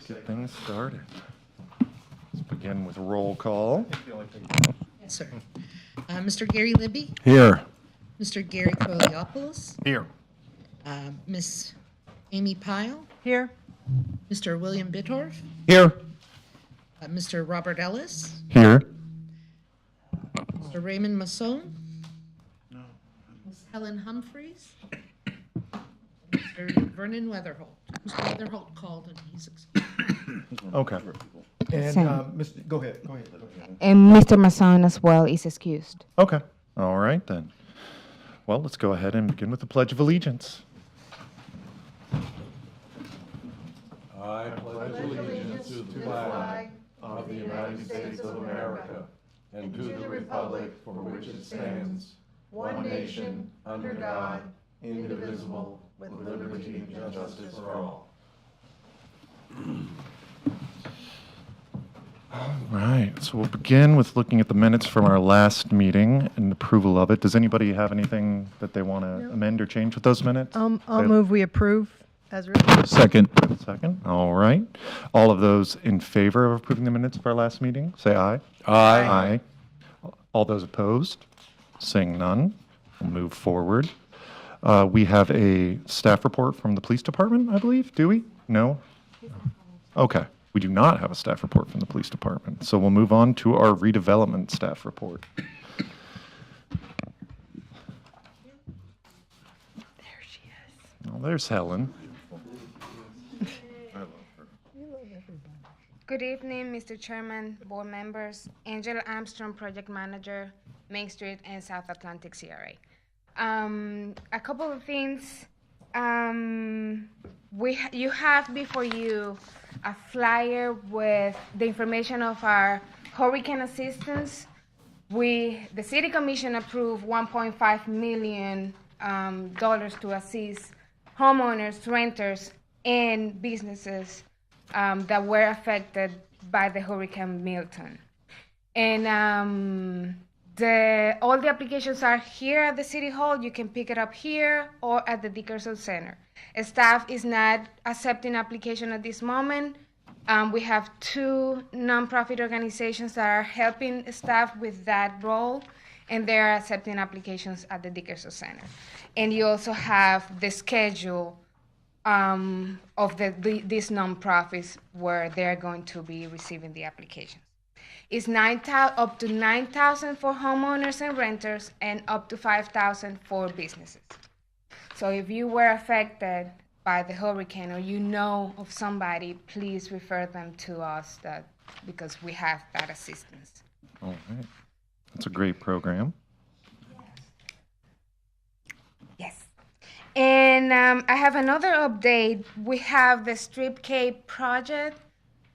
get things started. Let's begin with roll call. Yes, sir. Mr. Gary Libby, Here. Mr. Gary Koliopoulos, Here. Miss Amy Pyle, Here. Mr. William Bittorf, Here. Mr. Robert Ellis, Here. Mr. Raymond Masson, Miss Helen Humphreys, Mr. Vernon Weatherholt. Mr. Weatherholt called and he's excused. Okay. And, Same. go ahead. And Mr. Masson as well is excused. Okay. All right, then. Well, let's go ahead and begin with the Pledge of Allegiance. I pledge allegiance to the flag of the United States of America and to the republic for which it stands, one nation, under God, indivisible, with liberty and justice for all. All right, so we'll begin with looking at the minutes from our last meeting and approval of it. Does anybody have anything that they want to amend or change with those minutes? I'll move we approve as written. Second. Second, all right. All of those in favor of approving the minutes of our last meeting, say aye. Aye. All those opposed, saying none, we'll move forward. We have a staff report from the police department, I believe, do we? No? Okay, we do not have a staff report from the police department, so we'll move on to our redevelopment staff report. There she is. Well, there's Helen. Good evening, Mr. Chairman, board members, Angela Armstrong, Project Manager, Main Street and South Atlantic CRA. A couple of things. You have before you a flyer with the information of our hurricane assistance. The City Commission approved $1.5 million to assist homeowners, renters, and businesses that were affected by the Hurricane Milton. And all the applications are here at the City Hall. You can pick it up here or at the Dickerson Center. Staff is not accepting application at this moment. We have two nonprofit organizations that are helping staff with that role, and they are accepting applications at the Dickerson Center. And you also have the schedule of these nonprofits where they're going to be receiving the applications. It's up to 9,000 for homeowners and renters, and up to 5,000 for businesses. So if you were affected by the hurricane or you know of somebody, please refer them to us because we have that assistance. All right, that's a great program. Yes. And I have another update. We have the Strip Cape project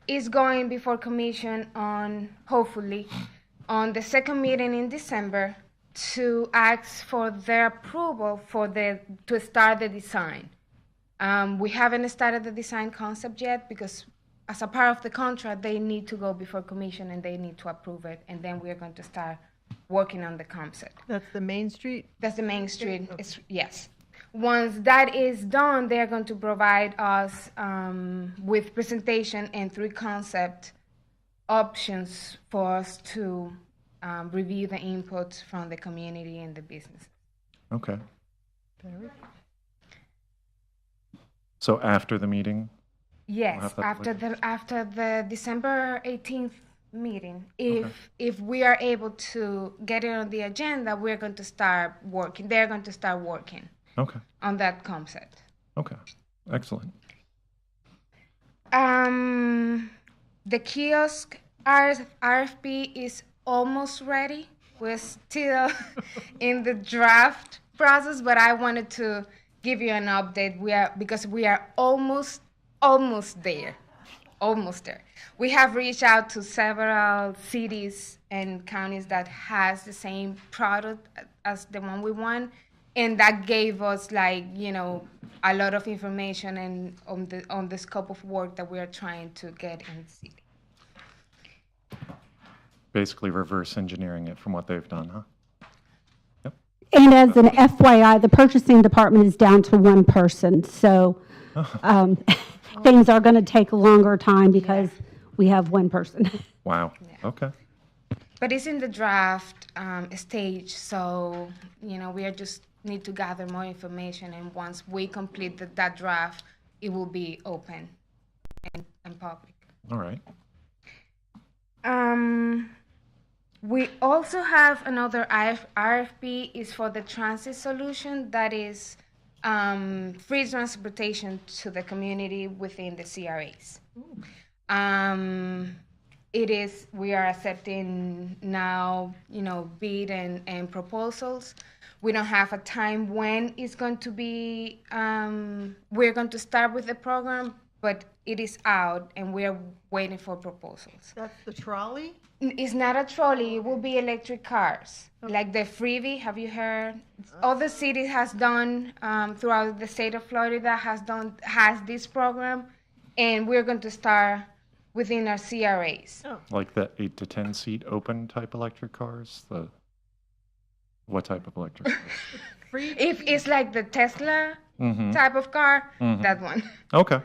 is going before commission hopefully on the second meeting in December to ask for their approval to start the design. We haven't started the design concept yet because as a part of the contract, they need to go before commission and they need to approve it, and then we are going to start working on the concept. That's the Main Street? That's the Main Street, Okay. yes. Once that is done, they're going to provide us with presentation and 3 concept options for us to review the inputs from the community and the business. Okay. So after the meeting? Yes, have that after the December 18th meeting, if we are able to get it on the agenda, we're going to start working. They're going to start working. Okay. On that concept. Okay. Excellent. The kiosk RFP is almost ready. We're still in the draft process, but I wanted to give you an update. Because we are almost there. Almost there. We have reached out to several cities and counties that has the same product as the one we want. And that gave us a lot of information and on the scope of work that we are trying to get in the city. Basically reverse engineering it from what they've done, huh? Yep. And as an FYI, the purchasing department is down to one person. So things are going to take a longer time because we have one person. Wow, okay. But it's in the draft stage, so, we are just need to gather more information, and once we complete that draft, it will be open and public. All right. We also have another RFP is for the transit solution that is free transportation to the community within the CRAs. We are accepting now, bid and proposals. We don't have a time when it's going to be, we're going to start with the program, but it is out and we are waiting for proposals. That's the trolley? It's not a trolley, it will be electric cars. Like the freebie, have you heard? Other cities has done, throughout the state of Florida has this program, and we're going to start within our CRAs. Like the 8 to 10 seat open type electric cars? What type of electric cars? Free? If it's like the Tesla Mm-hmm. type of car, that one. Okay.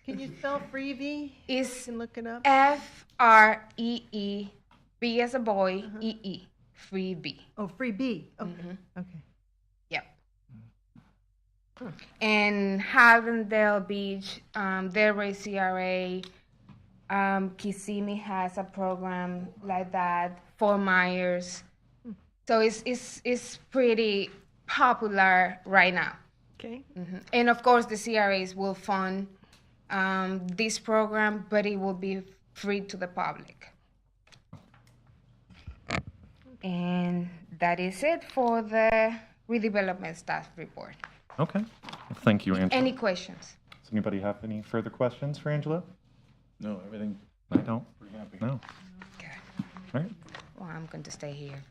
Can you spell freebie? It's You can look it up. FREE, B as a boy, EE, freebie. Oh, freebie. Okay. Okay. Yep. And Hallandale Beach, Delray CRA, Kissimmee has a program like that. Fort Myers. So it's pretty popular right now. Okay. And of course, the CRAs will fund this program, but it will be free to the public. And that is it for the redevelopment staff report. Okay. Well, thank you, Angela. Any questions? Does anybody have any further questions for Angela? No, everything I don't. pretty happy. No. Good. All right. Well, I'm going to stay here.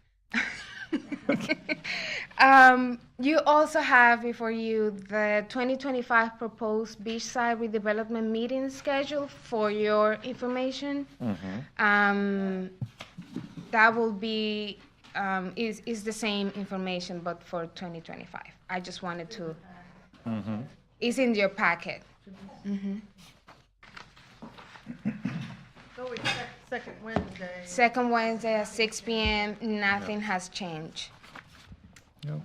You also have before you the 2025 proposed Beachside redevelopment meeting schedule for your information. That will be is the same information but for 2025. I just wanted to. It's in your packet. So it's second Wednesday. Second Wednesday at 6 p.m. Nothing has changed. Yep.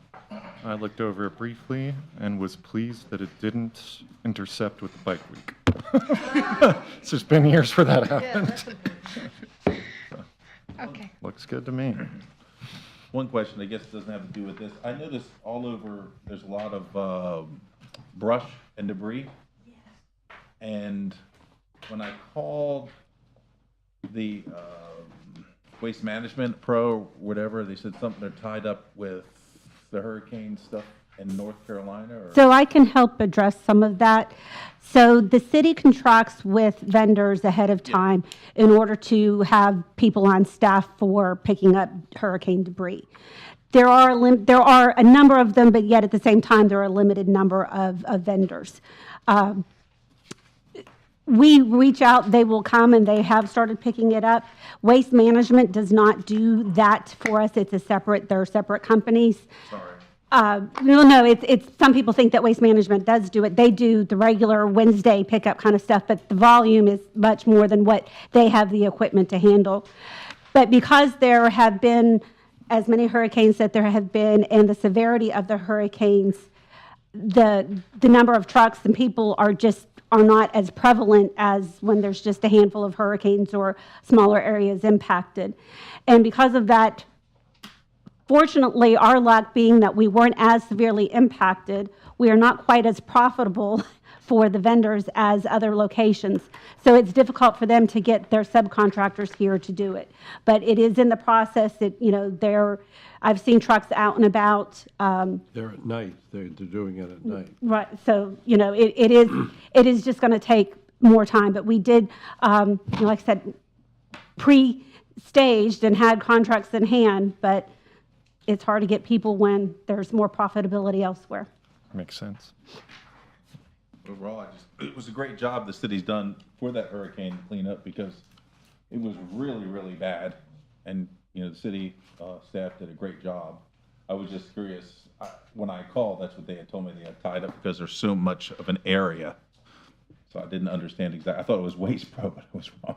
I looked over it briefly and was pleased that it didn't intercept with the bike week. It's just been years where that happened. Okay. Looks good to me. One question, I guess, doesn't have to do with this. I noticed all over, there's a lot of brush and debris. And when I called the Waste Management Pro, whatever, they said something, they're tied up with the hurricane stuff in North Carolina, or? So I can help address some of that. So the city contracts with vendors ahead of time in order to have people on staff for picking up hurricane debris. There are a number of them, but yet at the same time, there are a limited number of vendors. We reach out, they will come, and they have started picking it up. Waste Management does not do that for us. They're separate companies. Sorry. No, it's, some people think that Waste Management does do it. They do the regular Wednesday pickup kind of stuff, but the volume is much more than what they have the equipment to handle. But because there have been as many hurricanes that there have been and the severity of the hurricanes, the number of trucks and people are not as prevalent as when there's just a handful of hurricanes or smaller areas impacted. And because of that, fortunately, our luck being that we weren't as severely impacted, we are not quite as profitable for the vendors as other locations. So it's difficult for them to get their subcontractors here to do it. But it is in the process. I've seen trucks out and about. They're at night, they're doing it at night. Right. So, it is just going to take more time. But we did, like I said, pre-staged and had contracts in hand, but it's hard to get people when there's more profitability elsewhere. Makes sense. Overall, it was a great job the city's done for that hurricane cleanup, because it was really, really bad. And, the city staff did a great job. I was just curious, when I called, that's what they had told me, they had tied up because there's so much of an area So I didn't understand exactly. I thought it was Waste Pro, but it was wrong.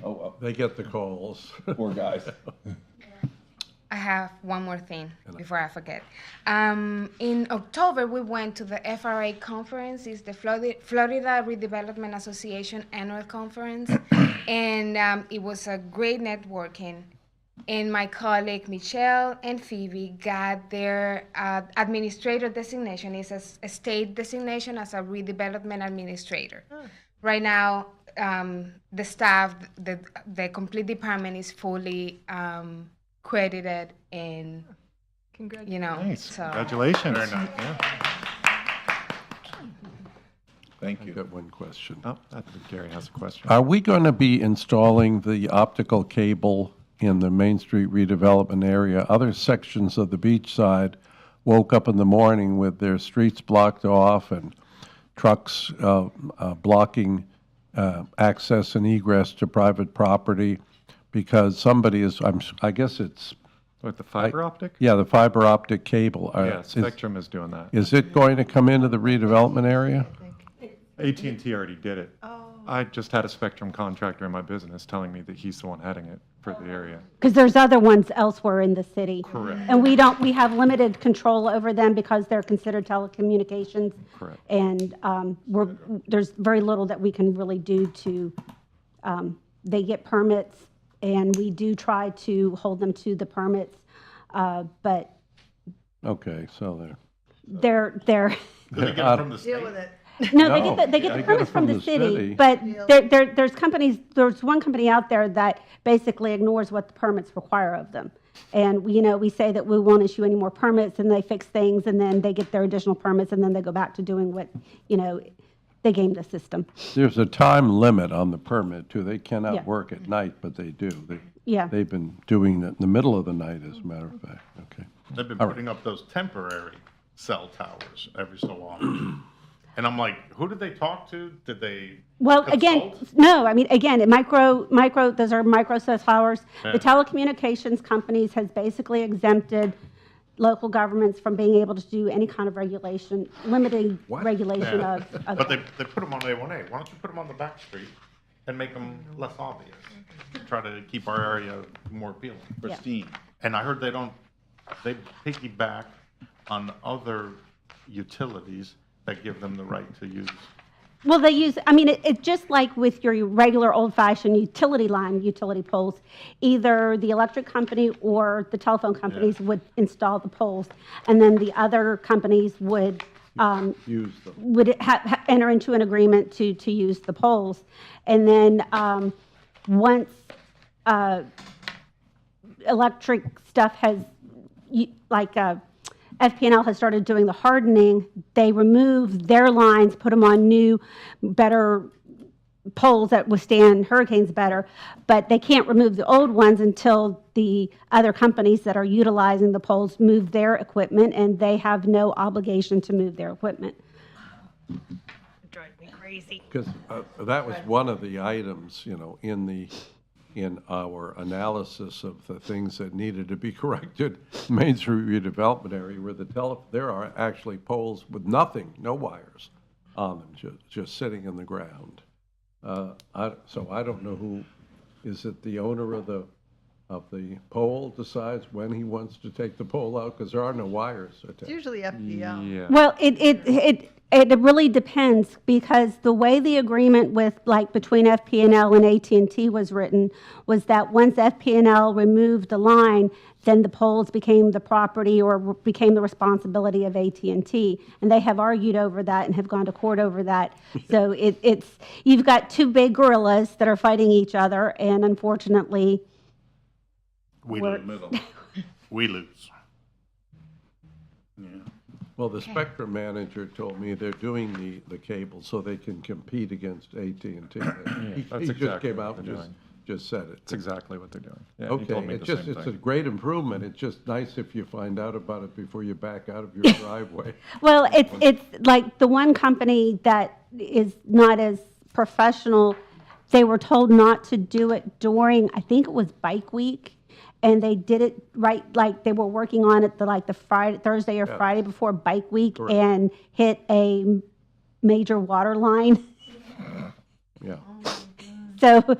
Oh, well, They get the calls. poor guys. I have one more thing before I forget. In October, we went to the FRA conference. It's the Florida Redevelopment Association annual conference. And it was a great networking. And my colleague Michelle and Phoebe got their administrator designation. It's a state designation as a redevelopment administrator. Right now, the staff, the complete department is fully credited and, you know, Nice, so. congratulations. Thank I you. got one question. Oh, I think Gary has a question. Are we going to be installing the optical cable in the Main Street redevelopment area? Other sections of the Beachside woke up in the morning with their streets blocked off and trucks blocking access and egress to private property because somebody is, I guess it's, With the fiber optic? yeah, the fiber optic cable. Yeah, Spectrum is doing that. Is it going to come into the redevelopment area? AT&T already did it. Oh. I just had a Spectrum contractor in my business telling me that he's the one heading it for the area. Because there's other ones elsewhere in the city. Correct. And we have limited control over them because they're considered telecommunications. Correct. And there's very little that we can really do to, they get permits, and we do try to hold them to the permits, but Okay, so there. they're, Deal with it. no, No, they get they the get permits it from from the the city, city. but there's one company out there that basically ignores what the permits require of them. And, we say that we won't issue any more permits, and they fix things, and then they get their additional permits, and then they go back to doing what, they game the system. There's a time limit on the permit, too. They Yeah. cannot work at night, but they do. Yeah. They've been doing it in the middle of the night, as a matter of fact. Okay. They've been All right. putting up those temporary cell towers every so often. And I'm like, who did they talk to? Did they Well, again, consult? no, I mean, again, those are micro cell towers. Yeah. The telecommunications companies has basically exempted local governments from being able to do any kind of regulation, limiting regulation Yeah. of. But they put them on A1A. Why don't you put them on the back street and make them less obvious? Try to keep our area more appealing. Pristine. And I heard they piggyback on other utilities that give them the right to use. Well, they use, I mean, it's just like with your regular old-fashioned utility poles. Either the electric company or the telephone companies would install the poles, and then the other companies would Use them. enter into an agreement to use the poles. And then once electric stuff has, FPNL has started doing the hardening, they remove their lines, put them on new, better poles that withstand hurricanes better, but they can't remove the old ones until the other companies that are utilizing the poles move their equipment, and they have no obligation to move their equipment. Drives me crazy. Because that was one of the items, in our analysis of the things that needed to be corrected, Main Street redevelopment area, where there are actually poles with nothing, no wires on them, just sitting in the ground. So I don't know who, is it the owner of the pole decides when he wants to take the pole out? Because there are no wires It's attached. usually FPL. Yeah. Well, it really depends, because the way the agreement between FP&L and AT&T was written was that once FP&L removed the line, then the poles became the property or became the responsibility of AT&T, and they have argued over that and have gone to court over that. So you've got two big gorillas that are fighting each other, and unfortunately, We We're- lose. We lose. Well, the Spectrum manager told me they're doing the cable so they can compete against AT&T. He that's just exactly came what out and they're doing. just said it. It's exactly what they're doing. Yeah, he Okay, told me the same it's a thing. great improvement. It's just nice if you find out about it before you back out of your driveway. well, it's like the one company that is not as professional, they were told not to do it during, I think it was Bike Week, and they did it right, like they were working on it the Thursday or Friday before Bike Week, Correct. and hit a major water line. Yeah. So, They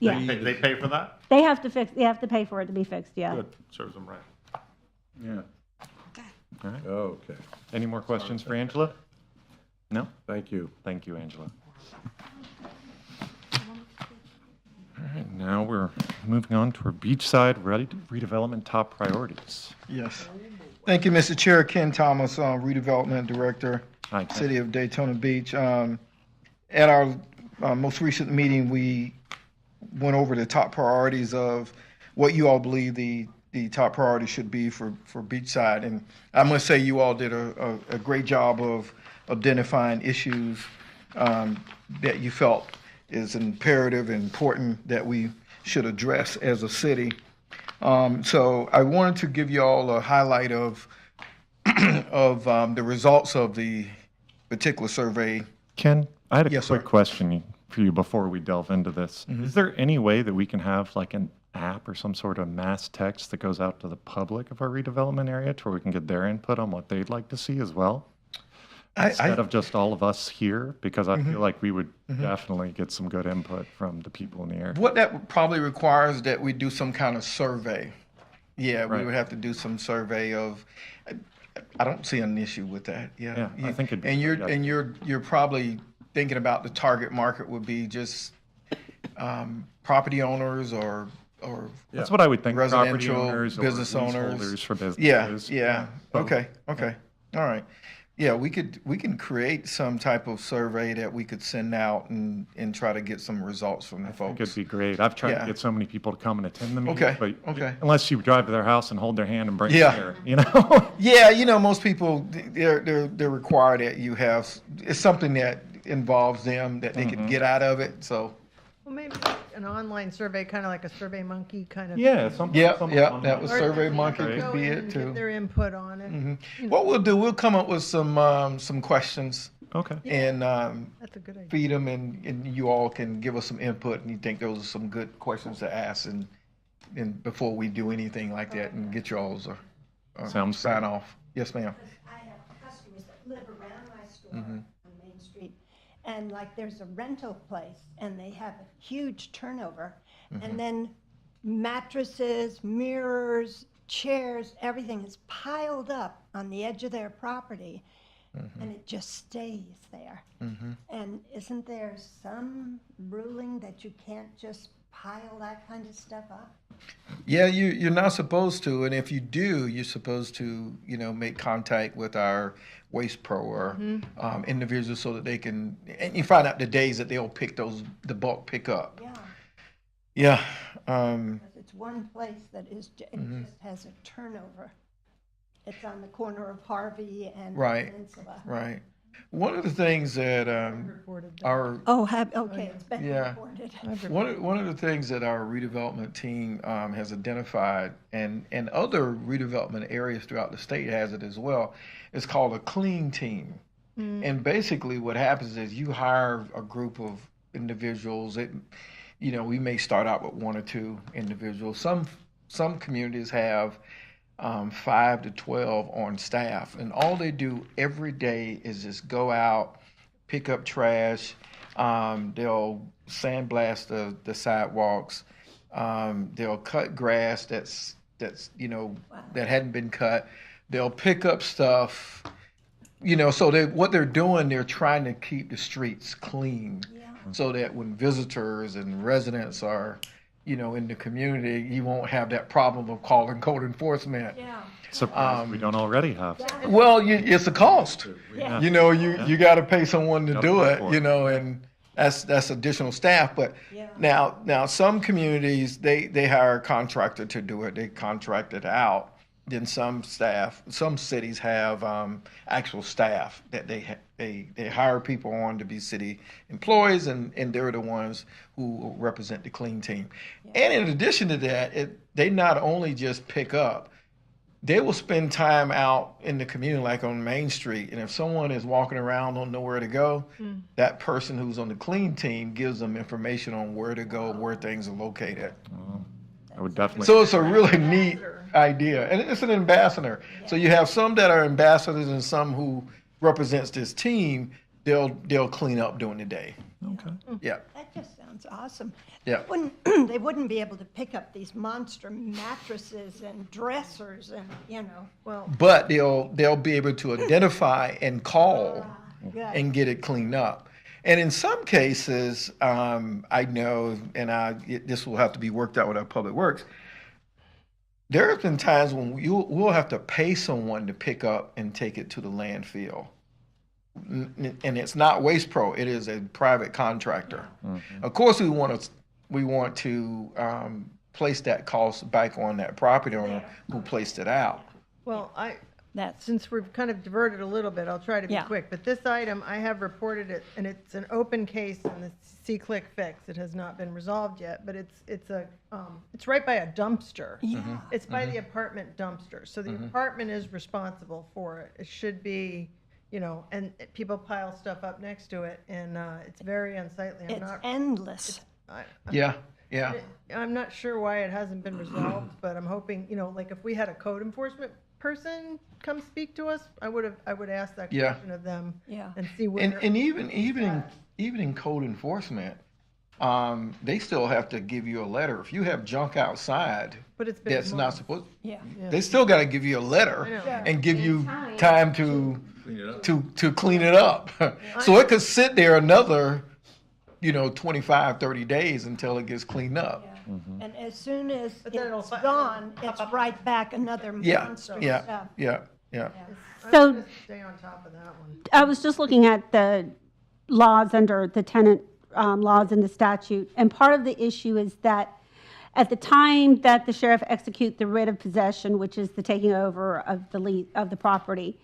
yeah, they pay for that? they have to pay for it to be fixed, yeah. Good, serves them right. Yeah. Okay. Any more questions for Angela? No? Thank you. Thank you, Angela. All right, now we're moving on to our Beachside redevelopment top priorities. Yes. Thank you, Mr. Chair. Ken Thomas, Redevelopment Director, Hi, Ken. City of Daytona Beach. At our most recent meeting, we went over the top priorities of what you all believe the top priority should be for Beachside. And I must say, you all did a great job of identifying issues that you felt is imperative and important that we should address as a city. So I wanted to give you all a highlight of the results of the particular survey. Ken, I had a Yes, quick sir. question for you before we delve into this. Is there any way that we can have like an app or some sort of mass text that goes out to the public of our redevelopment area to where we can get their input on what they'd like to see as well? Instead of just all of us here, because I feel like we would definitely get some good input from the people in the area. What that probably requires that we do some kind of survey. Yeah, we Right. would have to do some survey of. I don't see an issue with that. Yeah, Yeah, I think it'd be and great. you're probably thinking about the target market would be just property owners or That's what I would think, property residential owners or business owners. leaseholders for Yeah, businesses. yeah. both. Okay. All right. Yeah, we can create some type of survey that we could send out and try to get some results from the I think it'd folks. be great. I've tried Yeah. to get so many people to come and attend the meetings, Okay, but okay. unless you drive to their house and hold their hand and bring Yeah. beer, you know? Yeah, most people they're required that you have it's something that involves them that they can get out of it. So Well, maybe an online survey, kind of like a Survey Monkey kind of. Yeah, something. yeah, something yeah, on that was Or Survey people Monkey can could go be in it and too. Get their input on it. What we'll do, we'll come up with some questions Okay. and That's a good idea. feed them, and you all can give us some input, and you think those are some good questions to ask, and before we do anything like that, and get y'all's Sounds sign good. off. Yes, ma'am. I have customers that live around my store on Main Street, and like there's a rental place, and they have a huge turnover, and then mattresses, mirrors, chairs, everything is piled up on the edge of their property, and it just stays there. And isn't there some ruling that you can't just pile that kind of stuff up? Yeah, you're not supposed to, and if you do, you're supposed to, make contact with our Waste Pro or individuals so that they can, and you find out the days that they'll pick the bulk pickup. Yeah, Yeah, 'cause it's one place that it just has a turnover. It's on the corner of Harvey and Right. Peninsula. right. One of the things that Reported that. our Okay, it's been Yeah. reported. one of the things that our redevelopment team has identified, and other redevelopment areas throughout the state has it as well, is called a clean team. And basically, what happens is you hire a group of individuals. We may start out with one or two individuals. Some communities have 5 to 12 on staff, and all they do every day is just go out, pick up trash. They'll sandblast the sidewalks. They'll cut grass that's that hadn't been cut. They'll pick up stuff. So what they're doing, they're trying to keep the streets clean, so that when visitors and residents are in the community, you won't have that problem of calling code enforcement. Yeah. Surprised we don't already have. Well, it's a cost. Yeah. You got to pay someone to Gotta do pay it, for it. and that's additional staff. But Yeah. now some communities, they hire a contractor to do it. They contract it out. Then some cities have actual staff that they hire people on to be city employees, and they're the ones who represent the clean team. And in addition to that, they not only just pick up, they will spend time out in the community, like on Main Street. And if someone is walking around, don't know where to go, that person who's on the clean team gives them information on where to go, where things are located. I would definitely. So it's a really neat idea. And it's an ambassador. So you have some that are ambassadors and some who represents this team, they'll clean up during the day. Okay. Yeah, That just sounds awesome. yeah. They wouldn't be able to pick up these monster mattresses and dressers and, Well, But they'll be able to identify and call good. and get it cleaned up. And in some cases, I know, and this will have to be worked out with our public works. There have been times when we'll have to pay someone to pick up and take it to the landfill. And it's not Waste Pro; it is a private contractor. Of course, we want to place that cost back on that property owner who placed it out. well, That's, since we've kind of diverted a little bit, I'll try to be Yeah. quick. But this item, I have reported it, and it's an open case in the C-Click fix. It has not been resolved yet, but it's right by a dumpster. yeah. It's by the apartment dumpster. So the apartment is responsible for it. It should be, and people pile stuff up next to it, and it's very unsightly. It's endless. Yeah, yeah. I'm not sure why it hasn't been resolved, but I'm hoping, like if we had a code enforcement person come speak to us, I would ask that Yeah. question of them Yeah. and see where. And even in code enforcement, they still have to give you a letter. If you have junk outside But it's been that's not months. supposed, Yeah. they still got to give you a letter I know. and give you time to Clean it up. to clean it up. So it could sit there another, 25, 30 days until it gets cleaned up. And as soon as But then it'll it's fi- gone, it's right back another Yeah, monster yeah, stuff. yeah, yeah. I'm So- gonna stay on top of that one. I was just looking at the laws under the tenant laws in the statute, and part of the issue is that at the time that the sheriff execute the writ of possession, which is the taking over of the property,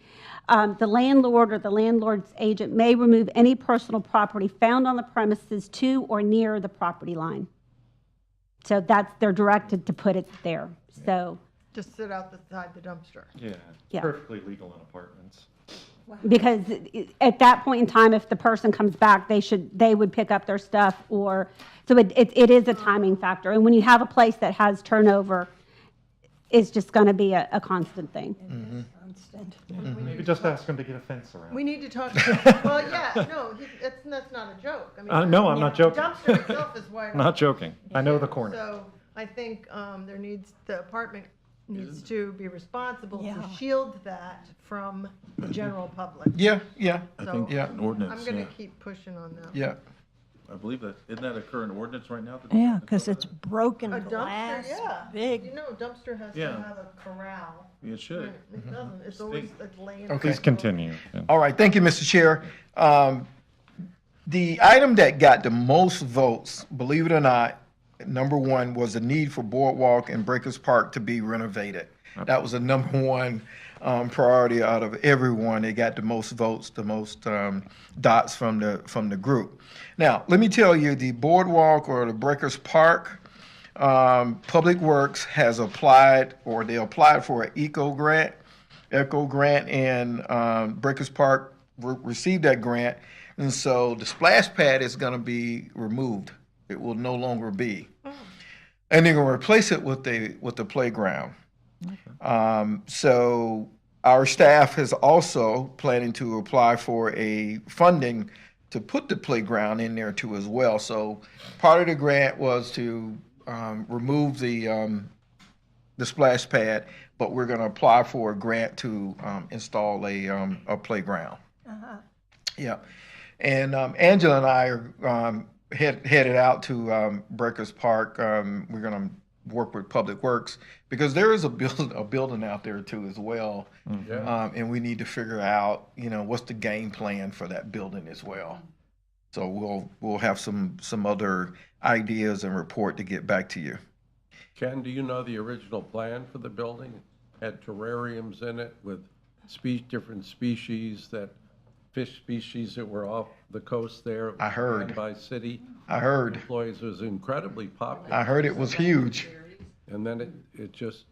the landlord or the landlord's agent may remove any personal property found on the premises to or near the property line. So they're directed to put it there. So, Just sit outside the dumpster. Yeah. Yeah. Perfectly legal in apartments. because at that point in time, if the person comes back, they would pick up their stuff so it is a timing factor. And when you have a place that has turnover, it's just going to be a constant thing. Constant. Maybe just ask them to get a fence around. We need to talk, well, yeah, no, that's not a joke. I mean, No, I'm not joking. Dumpster itself is wide. Not joking. I know the corner. So I think the apartment needs to be responsible Yeah. to shield that from the general public. Yeah, yeah, I So- think Yeah. an ordinance, I'm gonna yeah. keep pushing on that. yeah. I believe that, isn't that a current ordinance right now? Yeah, because it's broken A dumpster, glass, yeah. big. You know, a dumpster has to Yeah. have a corral. It should. It doesn't, it's always like laying. Okay. Please continue. All right, thank you, Mr. Chair. The item that got the most votes, believe it or not, number one was the need for Boardwalk and Breakers Park to be renovated. That was the number one priority out of everyone. It got the most votes, the most dots from the group. Now, let me tell you, the Boardwalk or the Breakers Park, Public Works has applied, or they applied for an ECO grant, and Breakers Park received that grant. And so the splash pad is going to be removed. It will no longer be. And they're going to replace it with the playground. So our staff is also planning to apply for a funding to put the playground in there too as well. So part of the grant was to remove the splash pad, but we're going to apply for a grant to install a playground. Yeah. And Angela and I are headed out to Breakers Park. We're going to work with Public Works because there is a building out there too as well. And we need to figure out, what's the game plan for that building as well. So we'll have some other ideas and report to get back to you. Ken, do you know the original plan for the building? Had terrariums in it with different fish species that were off the coast there. I heard. Ran by city I heard. employees. It was incredibly popular. I heard it was huge. And then it just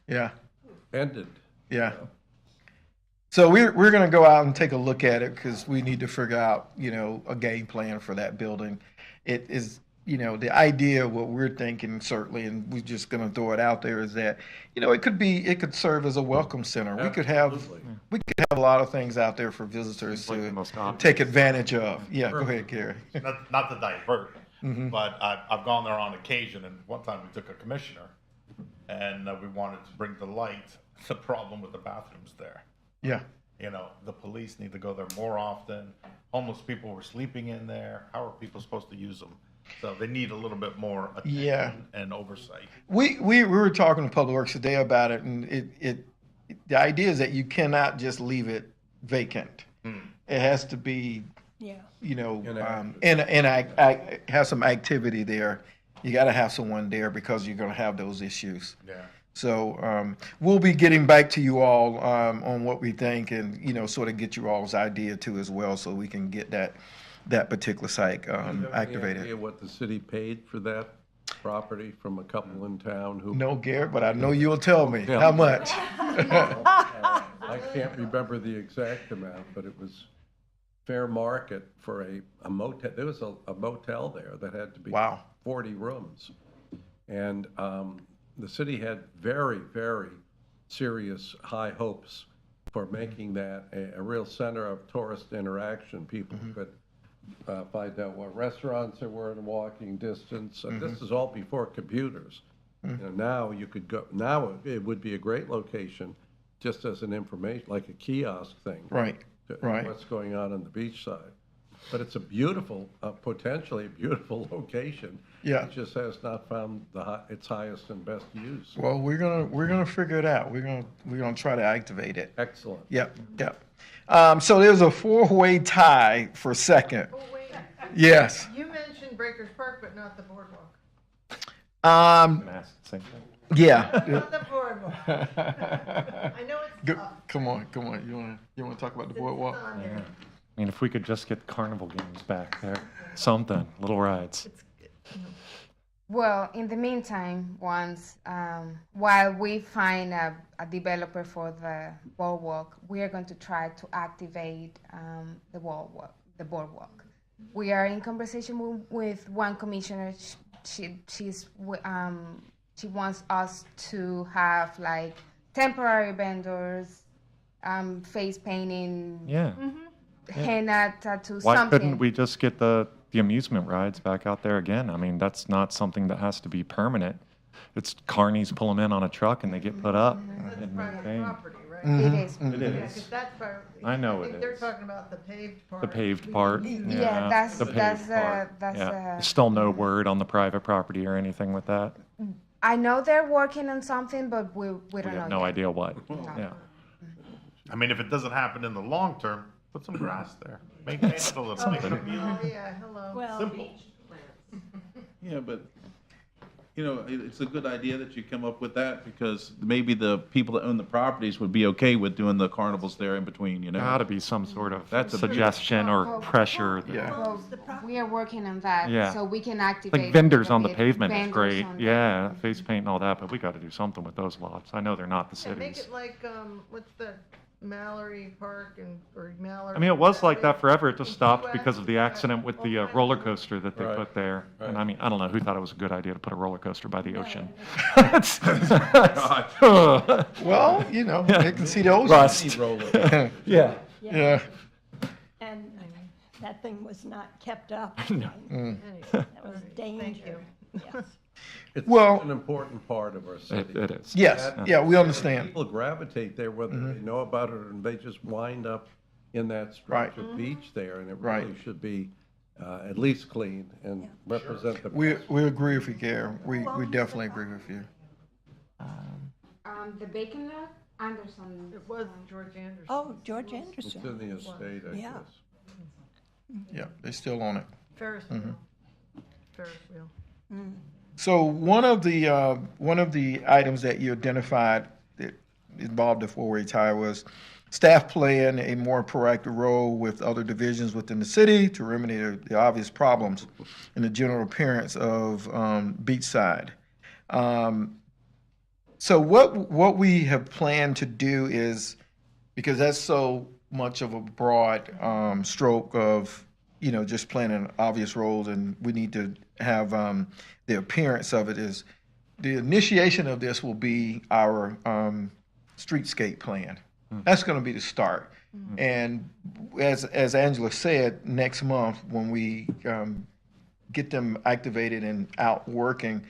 Yeah. ended. Yeah. So we're going to go out and take a look at it because we need to figure out, a game plan for that building. It is the idea, what we're thinking certainly, and we're just going to throw it out there, is that, it could serve as a welcome center. We could have a lot of things out there for visitors Like the to most obvious. take advantage of. Yeah, go ahead, Gary. Not to divert, but I've gone there on occasion, and one time we took a commissioner, and we wanted to bring to light the problem with the bathrooms there. Yeah. The police need to go there more often. Homeless people were sleeping in there. How are people supposed to use them? So they need a little bit more attention and oversight. We were talking to Public Works today about it, and the idea is that you cannot just leave it vacant. It has to be, have some activity there. You got to have someone there because you're going to have those issues. Yeah. So we'll be getting back to you all on what we think, and sort of get you all's idea too as well, so we can get that particular site activated. Any idea what the city paid for that property from a couple in town who? No, Garrett, but I know you'll tell me. Yeah. How much? I can't remember the exact amount, but it was fair market for a motel. There was a motel there that had to be 40 rooms. And the city had very, very serious high hopes for making that a real center of tourist interaction. People could find out what restaurants there were in walking distance. And this is all before computers. Now you could go. Now it would be a great location, just as an information, like a kiosk thing. Right. Right. What's going on the Beachside. But it's a beautiful, potentially a beautiful location. Yeah. It just has not found its highest and best use. Well, we're gonna figure it out. We're gonna try to activate it. Excellent. Yep. So there's a 4-way tie for second. Oh, wait. Yes. You mentioned Breakers Park, but not the boardwalk. I'm gonna ask the same thing. Yeah. Not the boardwalk. I know it's tough. Come on. You wanna talk about the boardwalk? It's on there. I mean, if we could just get carnival games back there, something, little rides. Well, in the meantime, while we find a developer for the boardwalk, we are going to try to activate the boardwalk. We are in conversation with one commissioner. She wants us to have like temporary vendors, face painting, Yeah. henna tattoo, Why something. couldn't we just get the amusement rides back out there again? I mean, that's not something that has to be permanent. It's carnies pull them in on a truck and they get put up That's and private maintained. property, right? It is. It Yeah, is. 'cause that's private. I know I it think they're is. talking about the paved part. The paved part. Yeah, that's the paved part. that's. Yeah. There's still no word on the private property or anything with that. I know they're working on something, but we don't We know have no yet. idea what. Yeah. I mean, if it doesn't happen in the long term, put some grass there. Maintain it a little. Make it appealing. Oh, yeah, hello. Well, Simple. Yeah, but, it's a good idea that you come up with that, because maybe the people that own the properties would be okay with doing the carnivals there in between, Gotta be some sort of That's a big- suggestion or pressure. Yeah. Well, we are working on that, Yeah. so we can activate. Like vendors a on the bit. pavement is Vendors great. on the- Yeah, face paint and all that, but we gotta do something with those lots. I know they're not the Yeah, make cities. it like, what's the Mallory Park or Mallory? I mean, it was like that forever. It just stopped US, because of the accident with the roller coaster that they Right, put there. And right. I mean, I don't know who thought it was a good idea to put a roller coaster by the ocean. Well, they can see the ocean. Rust. Yeah. Yeah. and that thing was not kept up. No. That was danger. Yes. It's Well- an important part of our city. It is. Yes. Yeah, we understand. People gravitate there whether they know about it or they just wind up in that stretch of beach there, and it really Right. should be at least clean and represent the. We agree with you, Gary. We definitely agree with you. The Bacon Lot, Anderson. It was George Anderson. Oh, George It's Anderson. in the estate, I Yeah. guess. Yeah, they're still on it. Ferris wheel. Ferris wheel. So one of the items that you identified that involved the 4-way tie was staff playing a more proactive role with other divisions within the city to remedy the obvious problems in the general appearance of Beachside. So what we have planned to do is, because that's so much of a broad stroke of just playing an obvious role, and we need to have the appearance of it is the initiation of this will be our streetscape plan. That's going to be the start. And as Angela said, next month when we get them activated and out working,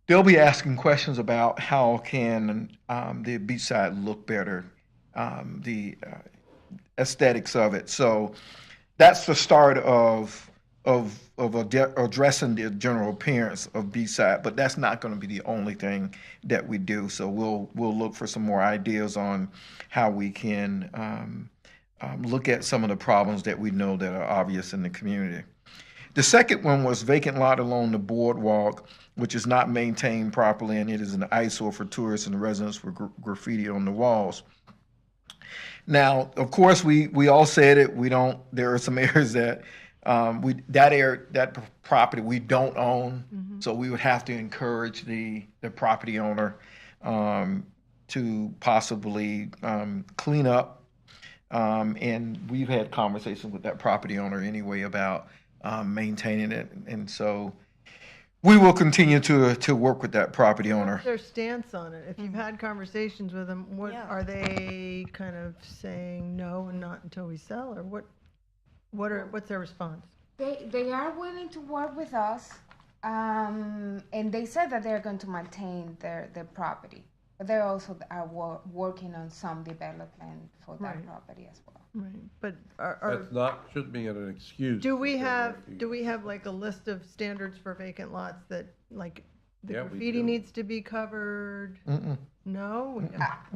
they'll be asking questions about how can the Beachside look better, the aesthetics of it. So that's the start of addressing the general appearance of Beachside, but that's not going to be the only thing that we do. So we'll look for some more ideas on how we can look at some of the problems that we know that are obvious in the community. The second one was vacant lot along the boardwalk, which is not maintained properly, and it is an eyesore for tourists and residents with graffiti on the walls. Now, of course, we all said it. There are some areas that that property we don't own, so we would have to encourage the property owner to possibly clean up. And we've had conversations with that property owner anyway about maintaining it, and so we will continue to work with that property owner. What's their stance on it? If you've had conversations with them, what are they kind of saying no and not until we sell, or what's their response? They are willing to work with us, and they said that they're going to maintain their property, but they also are working on some development for that property as well. Right, but Shouldn't be an excuse. do we have like a list of standards for vacant lots that like the Yeah, we graffiti do. needs to be covered? No?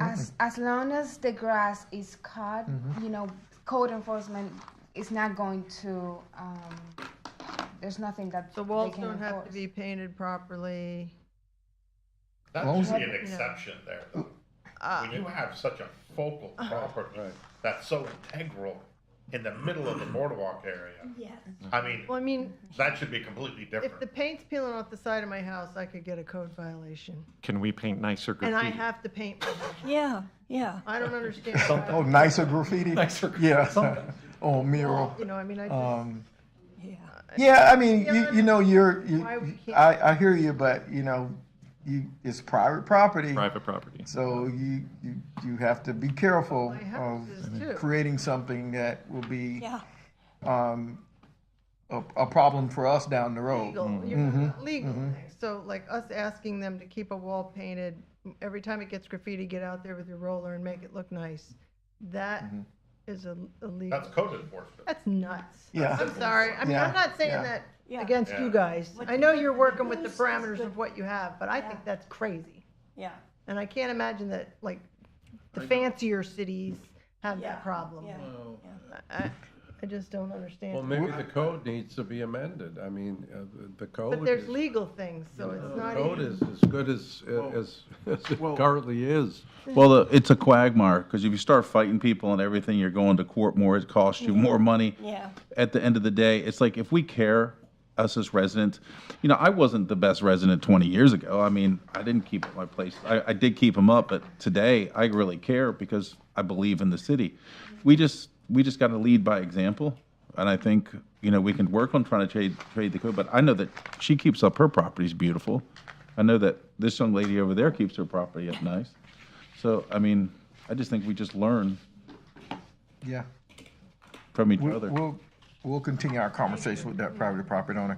As long as the grass is cut, code enforcement is not going to. There's nothing that The walls they can don't have to enforce. be painted properly. That Well, should be an exception there, though. When you have such a focal property that's so integral in the middle of the boardwalk area, Yes. I mean, Well, I mean, that should be completely if the different. paint's peeling off the side of my house, I could get a code violation. Can we paint nicer And graffiti? I have to paint my house. Yeah. I don't understand. Oh, nicer graffiti? Nicer Yeah. Oh, mural. You know, I mean, I just. Yeah. Yeah, I mean, Yeah, why we can't- I hear you, but it's private property. Private property. So you have to be careful My house of is too. creating something that will be Yeah. a problem for us down the road. Legal things. So like us asking them to keep a wall painted, every time it gets graffiti, get out there with your roller and make it look nice. That is illegal. That's code enforcement. That's nuts. Yeah. I'm sorry. I mean, I'm not saying that Yeah. against Yeah. you guys. I know you're working with the parameters of what you have, but I think that's crazy. Yeah. And I can't imagine that, like, the fancier cities have Yeah. that problem. Yeah. I just don't understand. Well, maybe the code needs to be amended. I mean, the code. But there's is- legal things, so it's The not code even. is as good as it currently is. Well, it's a quagmire, because if you start fighting people and everything, you're going to court more, it costs you more money. Yeah. At the end of the day, it's like, if we care, us as residents, I wasn't the best resident 20 years ago. I mean, I didn't keep my place. I did keep them up, but today I really care because I believe in the city. We just got to lead by example, and I think we can work on trying to trade the code. But I know that she keeps up her properties beautiful. I know that this young lady over there keeps her property up nice. So I mean, I just think we just learn Yeah. from each other. We'll continue our conversation with that private property owner.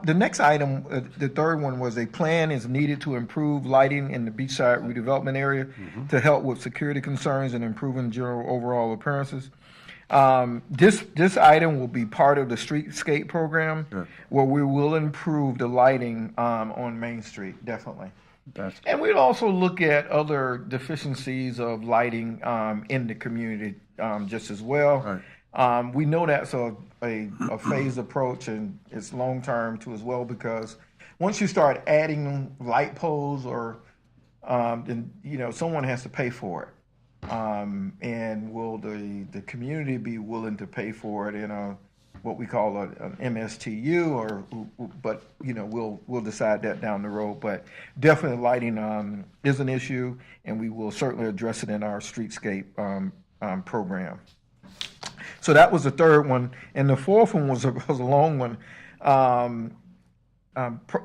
The next item, the third one, was a plan is needed to improve lighting in the Beachside redevelopment area to help with security concerns and improving general overall appearances. This item will be part of the streetscape program, where we will improve the lighting on Main Street, definitely. And we'll also look at other deficiencies of lighting in the community just as well. We know that's a phased approach, and it's long-term too as well, because once you start adding light poles then someone has to pay for it. And will the community be willing to pay for it in what we call an MSTU, but we'll decide that down the road. But definitely lighting is an issue, and we will certainly address it in our streetscape program. So that was the third one, and the fourth one was a long one.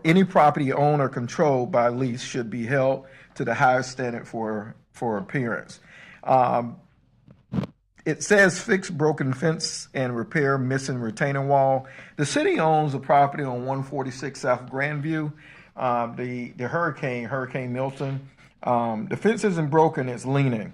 Any property owned or controlled by lease should be held to the highest standard for appearance. It says fix broken fence and repair missing retaining wall. The city owns a property on 146 South Grandview. The Hurricane Milton. The fence isn't broken; it's leaning.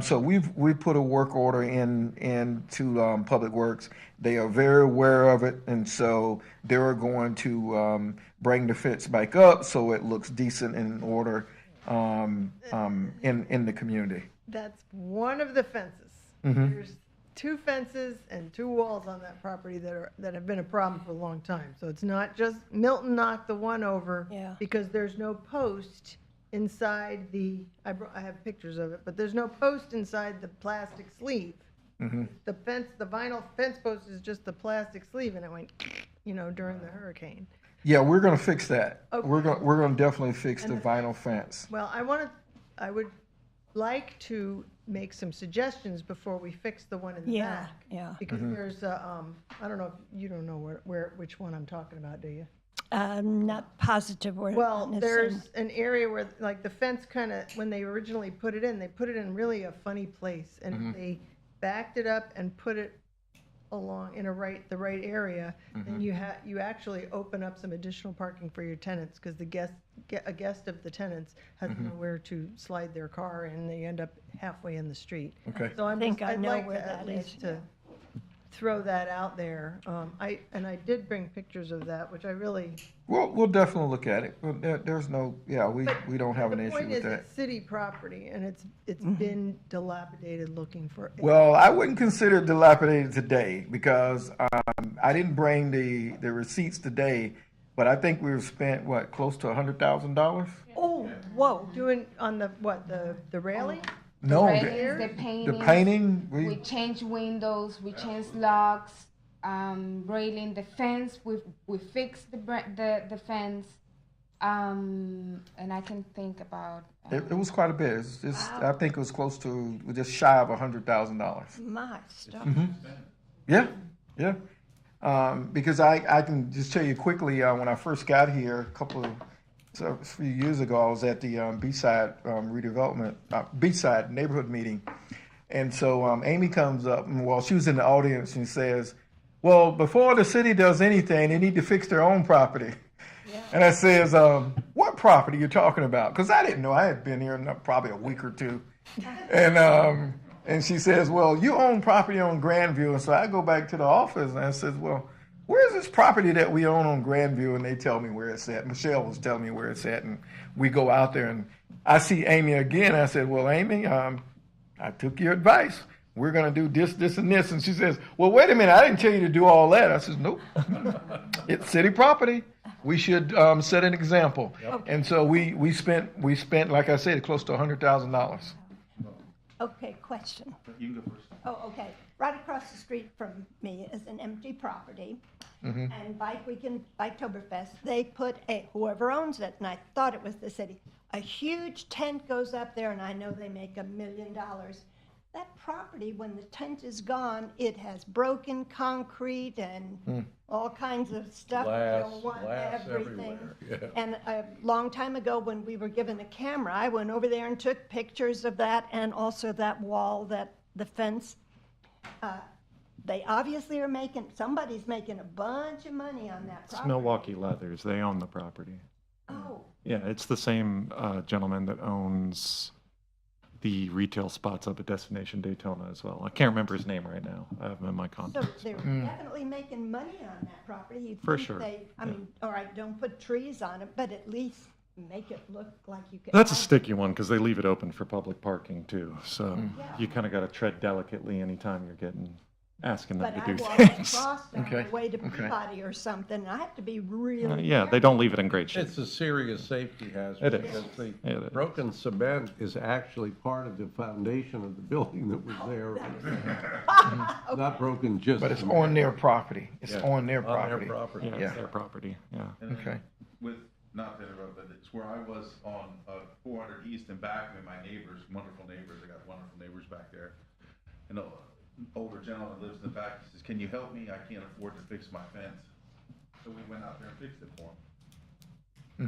So we've put a work order into Public Works. They are very aware of it, and so they're going to bring the fence back up so it looks decent and in order in the community. That's one of the fences. Mhm. There's 2 fences and 2 walls on that property that have been a problem for a long time. So it's not just Milton knocked the one over because there's no post inside I have pictures of it, but there's no post inside the plastic sleeve. Mhm. The vinyl fence post is just the plastic sleeve, and it went, during the hurricane. Yeah, we're going to fix that. Okay. We're going to definitely fix And the vinyl fence. Well, I would like to make some suggestions before we fix the one in the back. Yeah. Because there's I don't know if you don't know which one I'm talking about, do you? I'm not positive where. Well, on this there's end. an area where, like, the fence kind of, when they originally put it in, they put it in really a funny place. And if they backed it up and put it along in the right area, then you actually open up some additional parking for your tenants, because a guest of the tenants has nowhere to slide their car, and they end up halfway in the street. Okay. So I think I I'd know like where to at that is, least to throw that out there. I did bring pictures of that, which I really. We'll definitely look at it. There's no, we don't have an issue with The point is, that. it's city property, and it's been dilapidated looking for. Well, I wouldn't consider it dilapidated today because I didn't bring the receipts today, but I think we've spent, close to $100,000? Oh, whoa. Doing on the railing? No, Railings, the the painting. painting, We changed windows, we changed locks, railing, the fence, we fixed the fence, and I can think about. it was quite a bit. I think it was close to, just shy of $100,000. My stuff. Yeah. Because I can just tell you quickly, when I first got here a few years ago, I was at the Beachside Redevelopment, Beachside neighborhood meeting. And so Amy comes up, and she was in the audience, and says, well, before the city does anything, they need to fix their own property. Yeah. And I says, what property you talking about? Because I didn't know. I had been here probably a week or two. And she says, well, you own property on Grandview. And so I go back to the office, and I says, well, where's this property that we own on Grandview? And they tell me where it's at. Michelle was telling me where it's at. And we go out there, and I see Amy again. I said, well, Amy, I took your advice. We're going to do this, and this. And she says, well, wait a minute. I didn't tell you to do all that. I says, nope. It's city property. We should set an example. Yep. And so we spent, like I said, close to $100,000. Okay, question. You can go first. Oh, okay. Right across the street from me is an empty property. And Biketoberfest, they put whoever owns it, and I thought it was the city, a huge tent goes up there, and I know they make $1 million. That property, when the tent is gone, it has broken concrete and all kinds of stuff. Glass Everything. everywhere. Yeah. And a long time ago, when we were given a camera, I went over there and took pictures of that, and also that wall, the fence. They obviously are somebody's making a bunch of money on that It's property. Milwaukee Leathers. They own the property. Oh, Yeah, it's the same gentleman that owns the retail spots up at Destination Daytona as well. I can't remember his name right now. I have him in my so contacts. they're definitely making money on that property. You'd For think sure, I mean, all right, don't put trees on it, but at least make it look like you can. That's a sticky one because they leave it open for public parking too. So Yeah. you kind of got to tread delicately anytime you're asking them But to I do walked things. across on Okay, the way to okay. Peabody or something, and I have to be really. Yeah, they don't leave it in great shape. It's a serious safety hazard. It is. Because the It is. broken cement is actually part of the foundation of the building that was there. Not broken just. But it's on their property. It's Yeah, on their On property. their property. Yeah, Yeah. it's their property. Yeah. And then Okay. with, not to interrupt, but it's where I was on 400 East and back with my neighbors, wonderful neighbors. I got wonderful neighbors back there. And older gentleman lives in the back. He says, "Can you help me? I can't afford to fix my fence." So we went out there and fixed it for him.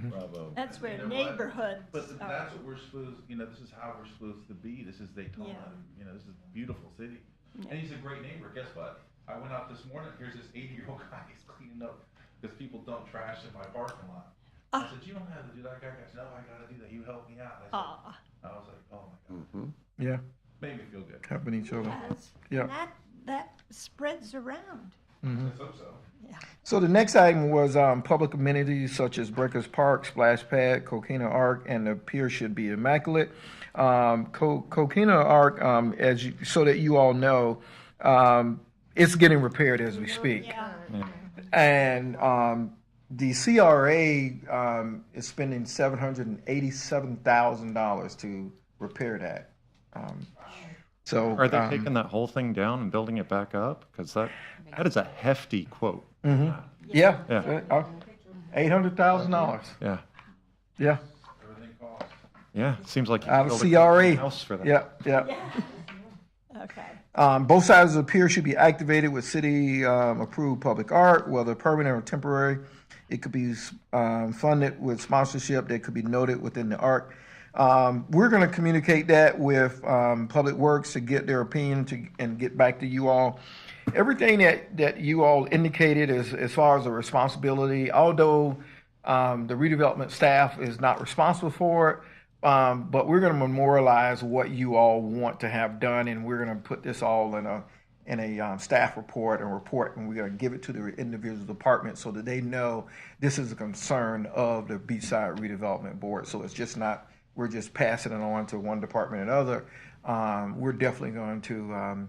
Bravo. That's And where you know what? neighborhoods But are. that's what we're supposed, this is how we're supposed to be. This is Daytona. Yeah. This is a beautiful city. And he's a great neighbor. Guess what? I went out this morning. Here's this 80-year-old guy. He's cleaning up because people dump trash in my parking lot. I said, "You don't have to do that." Guy goes, "No, I got to do that. You help me out." I was like, "Oh my God." Yeah, Made me feel good. helping each other. Yes. Yeah. And that spreads around. Let's hope so. So the next item was public amenities such as Breakers Park, Splash Pad, Coquina Arc, and the pier should be immaculate. Coquina Arc, so that you all know, it's getting repaired as we speak. And the CRA is spending $787,000 to repair that. So Are they taking that whole thing down and building it back up? Because that is a hefty quote. Yeah, Yeah. $800,000. Yeah. Yeah, Everything costs. Yeah. It seems like you out of built a CRA. house for that. Yeah. Okay. Both sides of the pier should be activated with city approved public art, whether permanent or temporary. It could be funded with sponsorship that could be noted within the arc. We're going to communicate that with Public Works to get their opinion and get back to you all. Everything that you all indicated as far as the responsibility, although the redevelopment staff is not responsible for it, but we're going to memorialize what you all want to have done, and we're going to put this all in a staff report, and we're going to give it to the individual departments so that they know this is a concern of the Beachside Redevelopment Board. So it's just not, we're just passing it on to one department and other. We're definitely going to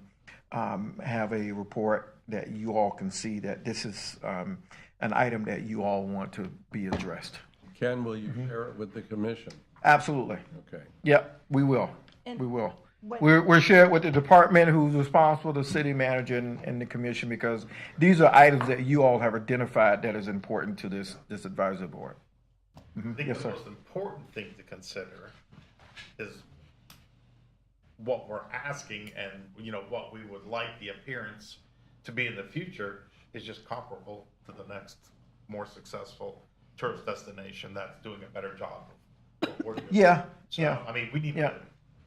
have a report that you all can see that this is an item that you all want to be addressed. Ken, will you share it with the commission? Absolutely. Okay. Yep, we will. And We will. what- We're shared with the department who's responsible, the city manager and the commission, because these are items that you all have identified that is important to this advisory board. I think Yes, the sir. most important thing to consider is what we're asking and, what we would like the appearance to be in the future is just comparable to the next more successful tourist destination that's doing a better job of what we're doing. Yeah, So, yeah. I mean, we need Yeah. to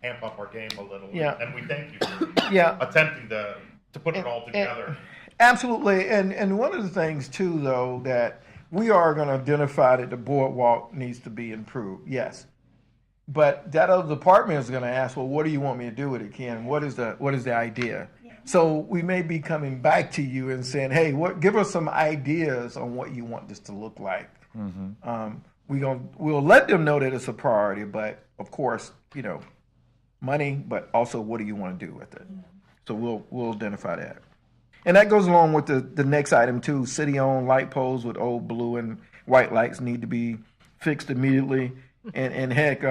amp up our game a little. Yeah. And we thank you for Yeah. attempting to put it all together. Absolutely, and one of the things too, though, that we are going to identify that the boardwalk needs to be improved, yes. But that other department is going to ask, well, what do you want me to do with it, Ken? What is the idea? So we may be coming back to you and saying, hey, give us some ideas on what you want this to look like. We'll let them know that it's a priority, but of course, money, but also what do you want to do with it? So we'll identify that. And that goes along with the next item too. City-owned light poles with old blue and white lights need to be fixed immediately. And heck,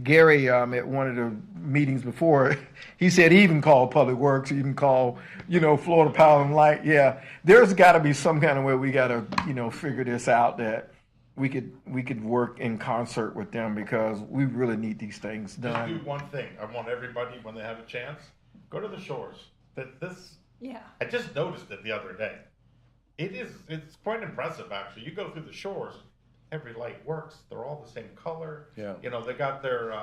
Gary at one of the meetings before, he said he even called Public Works, he even called, Florida Power and Light. Yeah, there's got to be some kind of way we got to, figure this out that we could work in concert with them because we really need these things Just done. do one thing. I want everybody, when they have a chance, go to the shores. I just noticed it the other day. It's quite impressive, actually. You go through the shores, every light works. They're all the same color. Yeah. They got their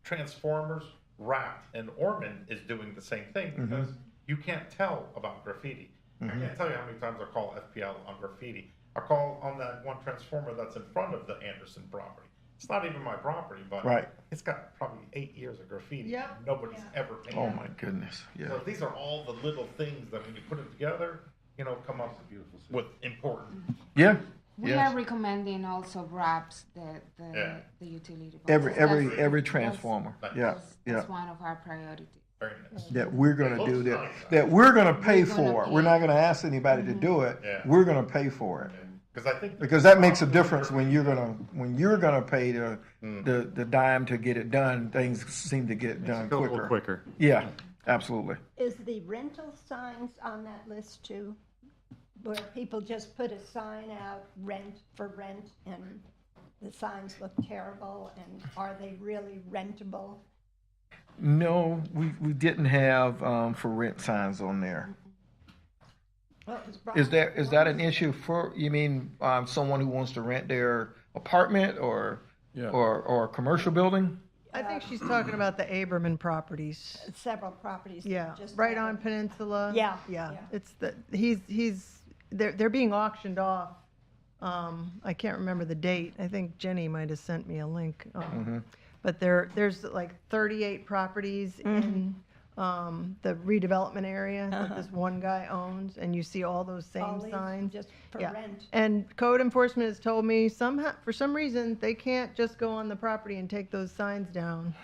transformers wrapped, and Ormond is doing the same thing because you can't tell about graffiti. I can't tell you how many times I call FPL on graffiti. I call on that one transformer that's in front of the Anderson property. It's not even my property, but Right. it's got probably 8 years of graffiti. Yep. Nobody's ever painted. Oh my goodness, yeah. So these are all the little things that when you put them together, come up with important. Yeah. We Yes. are recommending also wraps the utility. box. Every transformer. Yeah, yeah. That's one of our priorities. Very nice. That we're going to It do looks that. nice, That we're going to pay We're gonna for. pay. We're not going to ask anybody to do it. Yeah. We're going to pay for it. Because I think Because that makes a difference when you're gonna pay the dime to get it done. Things seem to get done Go a little quicker. quicker. Yeah, absolutely. Is the rental signs on that list too? Where people just put a sign out, rent, and the signs look terrible, and are they really rentable? No, we didn't have for rent signs on there. Well, it was brought Is up that once. an issue for, you mean, someone who wants to rent their apartment or a commercial building? I think she's talking about the Aberman properties. Several properties. that Yeah, just right had on it. Peninsula. Yeah, Yeah, yeah. it's they're being auctioned off. I can't remember the date. I think Jenny might have sent me a link. But there's like 38 properties in the redevelopment area that this one guy owns, and you see all those All same these signs. Just for Yeah. rent. And code enforcement has told me somehow, for some reason, they can't just go on the property and take those signs down.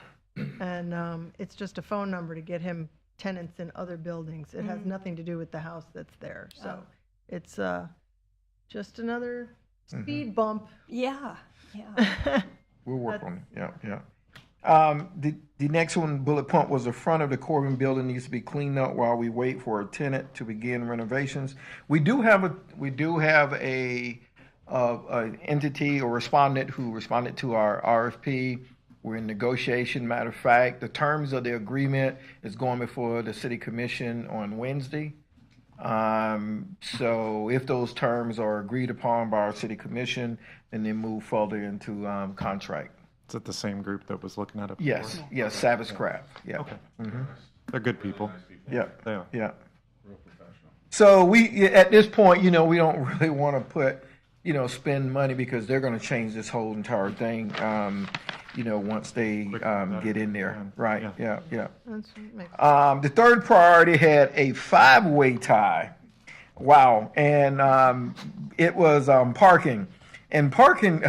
And it's just a phone number to get him tenants in other buildings. It has nothing to do with the house that's there. So it's just another speed bump. Yeah, yeah. We'll work on it, yeah. The next one, bullet point, was the front of the Corbin building needs to be cleaned up while we wait for a tenant to begin renovations. We do have a entity or respondent who responded to our RFP. We're in negotiation. Matter of fact, the terms of the agreement is going before the city commission on Wednesday. So if those terms are agreed upon by our city commission, then they move further into contract. Is it the same group that was looking at it before? Yes, Savage Craft, yeah. Okay. They're good people. Yeah, They are. yeah. So at this point, we don't really want to put, spend money because they're going to change this whole entire thing, once they get in there. Right, yeah. The third priority had a 5-way tie. Wow, and it was parking. And parking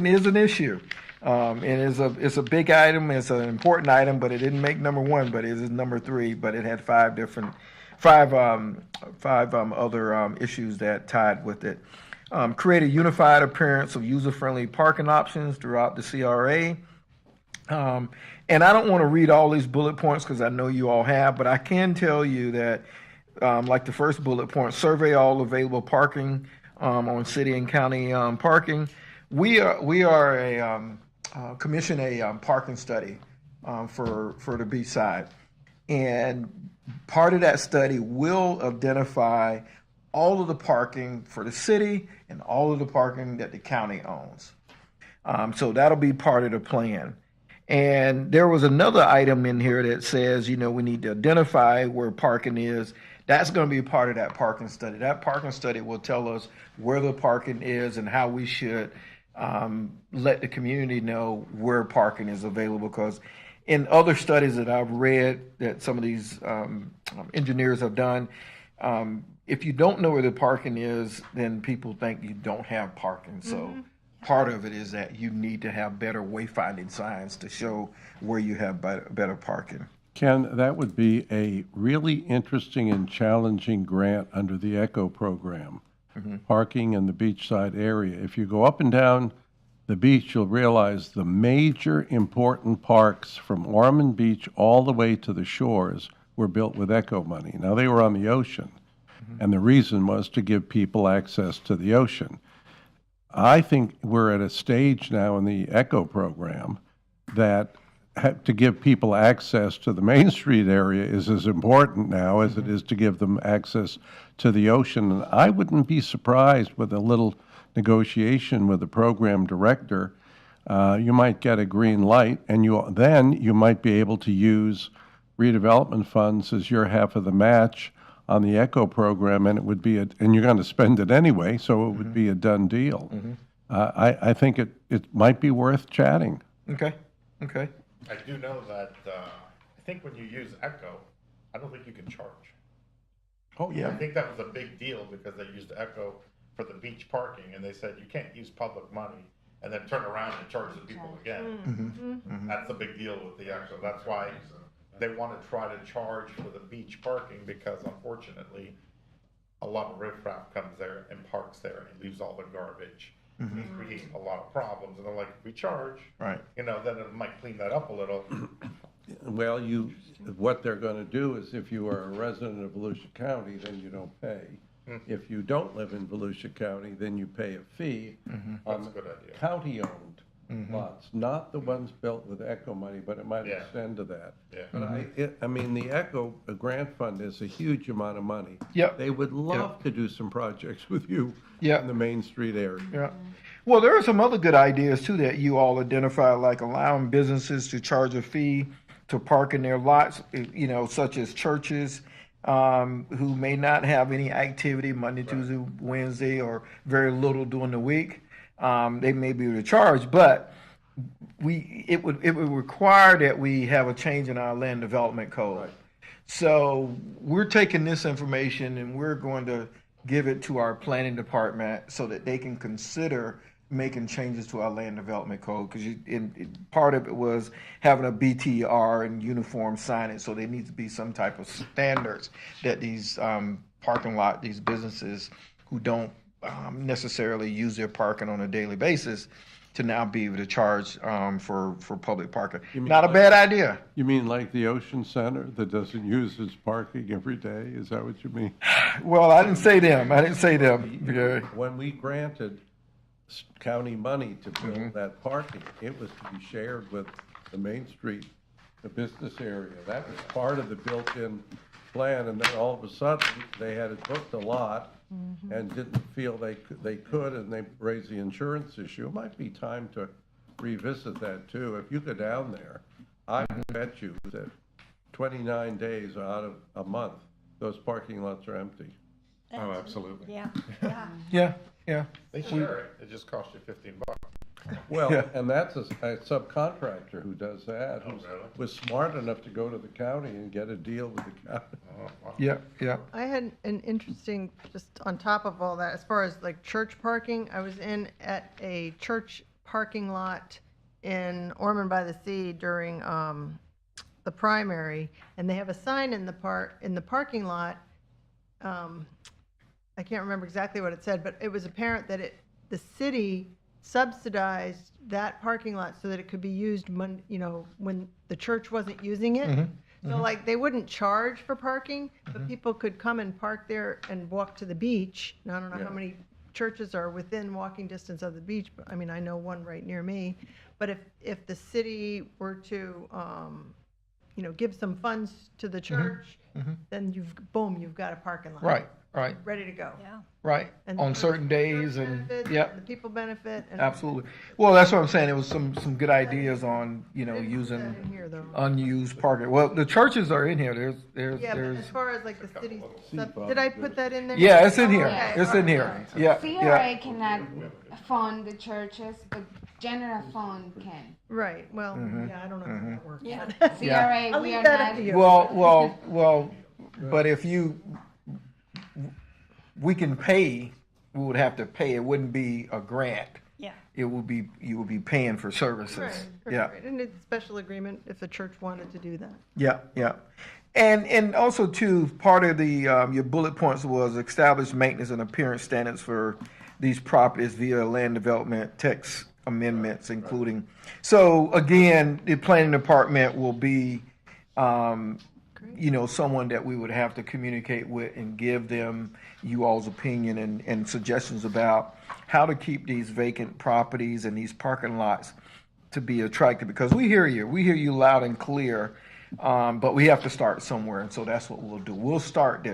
is an issue. And it's a big item, it's an important item, but it didn't make number 1, but it is number 3, but it had 5 other issues that tied with it. Create a unified appearance of user-friendly parking options throughout the CRA. And I don't want to read all these bullet points because I know you all have, but I can tell you that, like the first bullet point, survey all available parking on city and county parking. We are commission a parking study for the Beachside, and part of that study will identify all of the parking for the city and all of the parking that the county owns. So that'll be part of the plan. And there was another item in here that says, we need to identify where parking is. That's going to be a part of that parking study. That parking study will tell us where the parking is and how we should let the community know where parking is available. Because in other studies that I've read that some of these engineers have done, if you don't know where the parking is, then people think you don't have parking. So part of it is that you need to have better wayfinding signs to show where you have better parking. Ken, that would be a really interesting and challenging grant under the ECHO program, parking in the beachside area. If you go up and down the beach, you'll realize the major important parks from Ormond Beach all the way to the shores were built with ECHO money. Now, they were on the ocean, and the reason was to give people access to the ocean. I think we're at a stage now in the ECHO program that to give people access to the Main Street area is as important now as it is to give them access to the ocean. And I wouldn't be surprised with a little negotiation with the program director. You might get a green light, and then you might be able to use redevelopment funds as your half of the match on the ECHO program, and it would be and you're going to spend it anyway, so it would be a done deal. I think it might be worth chatting. Okay. I do know that, I think when you use Echo, I don't think you can charge. Oh, I yeah. think that was a big deal because they used Echo for the beach parking, and they said you can't use public money and then turn around and charge the people again. That's a big deal with the Echo. That's why they want to try to charge for the beach parking, because unfortunately, a lot of riffraff comes there and parks there and leaves all the garbage. It creates a lot of problems, and they're like, if we charge, Right. then it might clean that up a little. Well, what they're going to do is if you are a resident of Volusia County, then you don't pay. If you don't live in Volusia County, then you pay a fee That's a good idea. county-owned lots, not the ones built with ECHO money, but it might Yeah. extend to that. Yeah. But I mean, the ECHO grant fund is a huge amount of money. Yep. They would love to do some projects with you Yeah. in the Main Street area. Yeah. Well, there are some other good ideas too that you all identified, like allowing businesses to charge a fee to park in their lots, such as churches, who may not have any activity Monday, Tuesday, Wednesday, or very little during the week. They may be able to charge, but it would require that we have a change in our land development code. Right. So we're taking this information and we're going to give it to our planning department so that they can consider making changes to our land development code, because part of it was having a BTR and uniform signage, so there needs to be some type of standards that these these businesses who don't necessarily use their parking on a daily basis to now be able to charge for public parking. Not a bad idea. You mean like the Ocean Center that doesn't use its parking every day? Is that what you mean? Well, I didn't say them. Yeah. When we granted county money to build that parking, it was to be shared with the Main Street, the business area. That was part of the built-in plan, and then all of a sudden, they had it booked a lot and didn't feel they could, and they raised the insurance issue. It might be time to revisit that too. If you go down there, I bet you that 29 days out of a month, those parking lots are empty. Oh, absolutely. Yeah, Yeah. They share it. It just costs you $15. Well, Yeah. and that's a subcontractor who does that, who really? was smart enough to go to the county and get a deal with the county. Oh, wow. Yeah. I had an interesting, just on top of all that, as far as like church parking, I was at a church parking lot in Ormond by the Sea during the primary, and they have a sign in the parking lot. I can't remember exactly what it said, but it was apparent that the city subsidized that parking lot so that it could be used when the church wasn't using it. So like they wouldn't charge for parking, but people could come and park there and walk to the beach. Now, I don't know how many churches are within walking distance of the beach, but I mean, I know one right near me. But if the city were to, give some funds to the church, then you've got a parking lot. Right. Ready to go. yeah. Right. And On the certain days church and, benefits, yep. The people benefit. And Absolutely. Well, that's what I'm saying. It was some good ideas on, They didn't put that using in here, though. unused parking. Well, the churches are in here. Yeah, but There's, as far as like the city, Bob, did I put that in there? yeah, it's in here. Okay. It's in here. Yeah, CRA yeah. cannot fund the churches, but general fund can. Right, well, yeah, I don't know how that works. Yeah. CRA, I'll we leave are that up not. to you. Well, but if we can pay, we would have to pay. It wouldn't be a grant. Yeah. You would be paying for services. Right, Yeah. right. And it's a special agreement if the church wanted to do that. Yeah. And also too, part of the your bullet points was establish maintenance and appearance standards for these properties via land development text amendments, including. So again, the planning department will be, someone that we would have to communicate with and give them you all's opinion and suggestions about how to keep these vacant properties and these parking lots to be attractive, because we hear you loud and clear, but we have to start somewhere, and so that's what we'll do. We'll start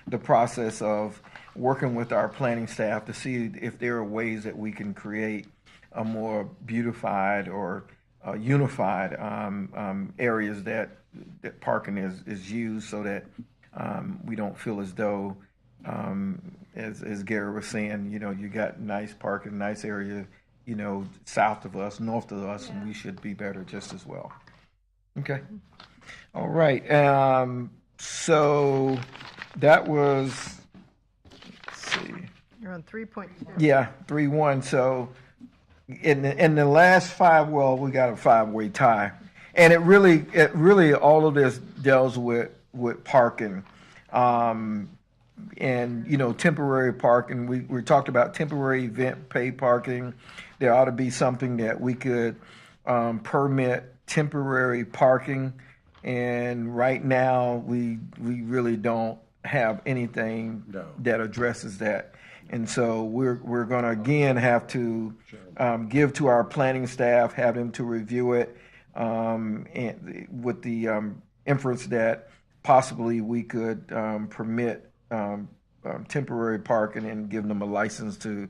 the process of working with our planning staff to see if there are ways that we can create a more beautified or unified areas that parking is used, so that we don't feel as though, as Gary was saying, you got nice parking, nice area, south of us, north of us, and we should be better just as well. Okay. All right. So that was, let's see. You're on 3.2. Yeah, 3-1. So in the last five, well, we got a 5-way tie. And it really all of this deals with parking. And temporary parking. We talked about temporary event pay parking. There ought to be something that we could permit temporary parking. And right now we really don't have anything No. that addresses that. And so we're going to again have to give to our planning staff, have them to review it, and with the inference that possibly we could permit temporary parking and give them a license to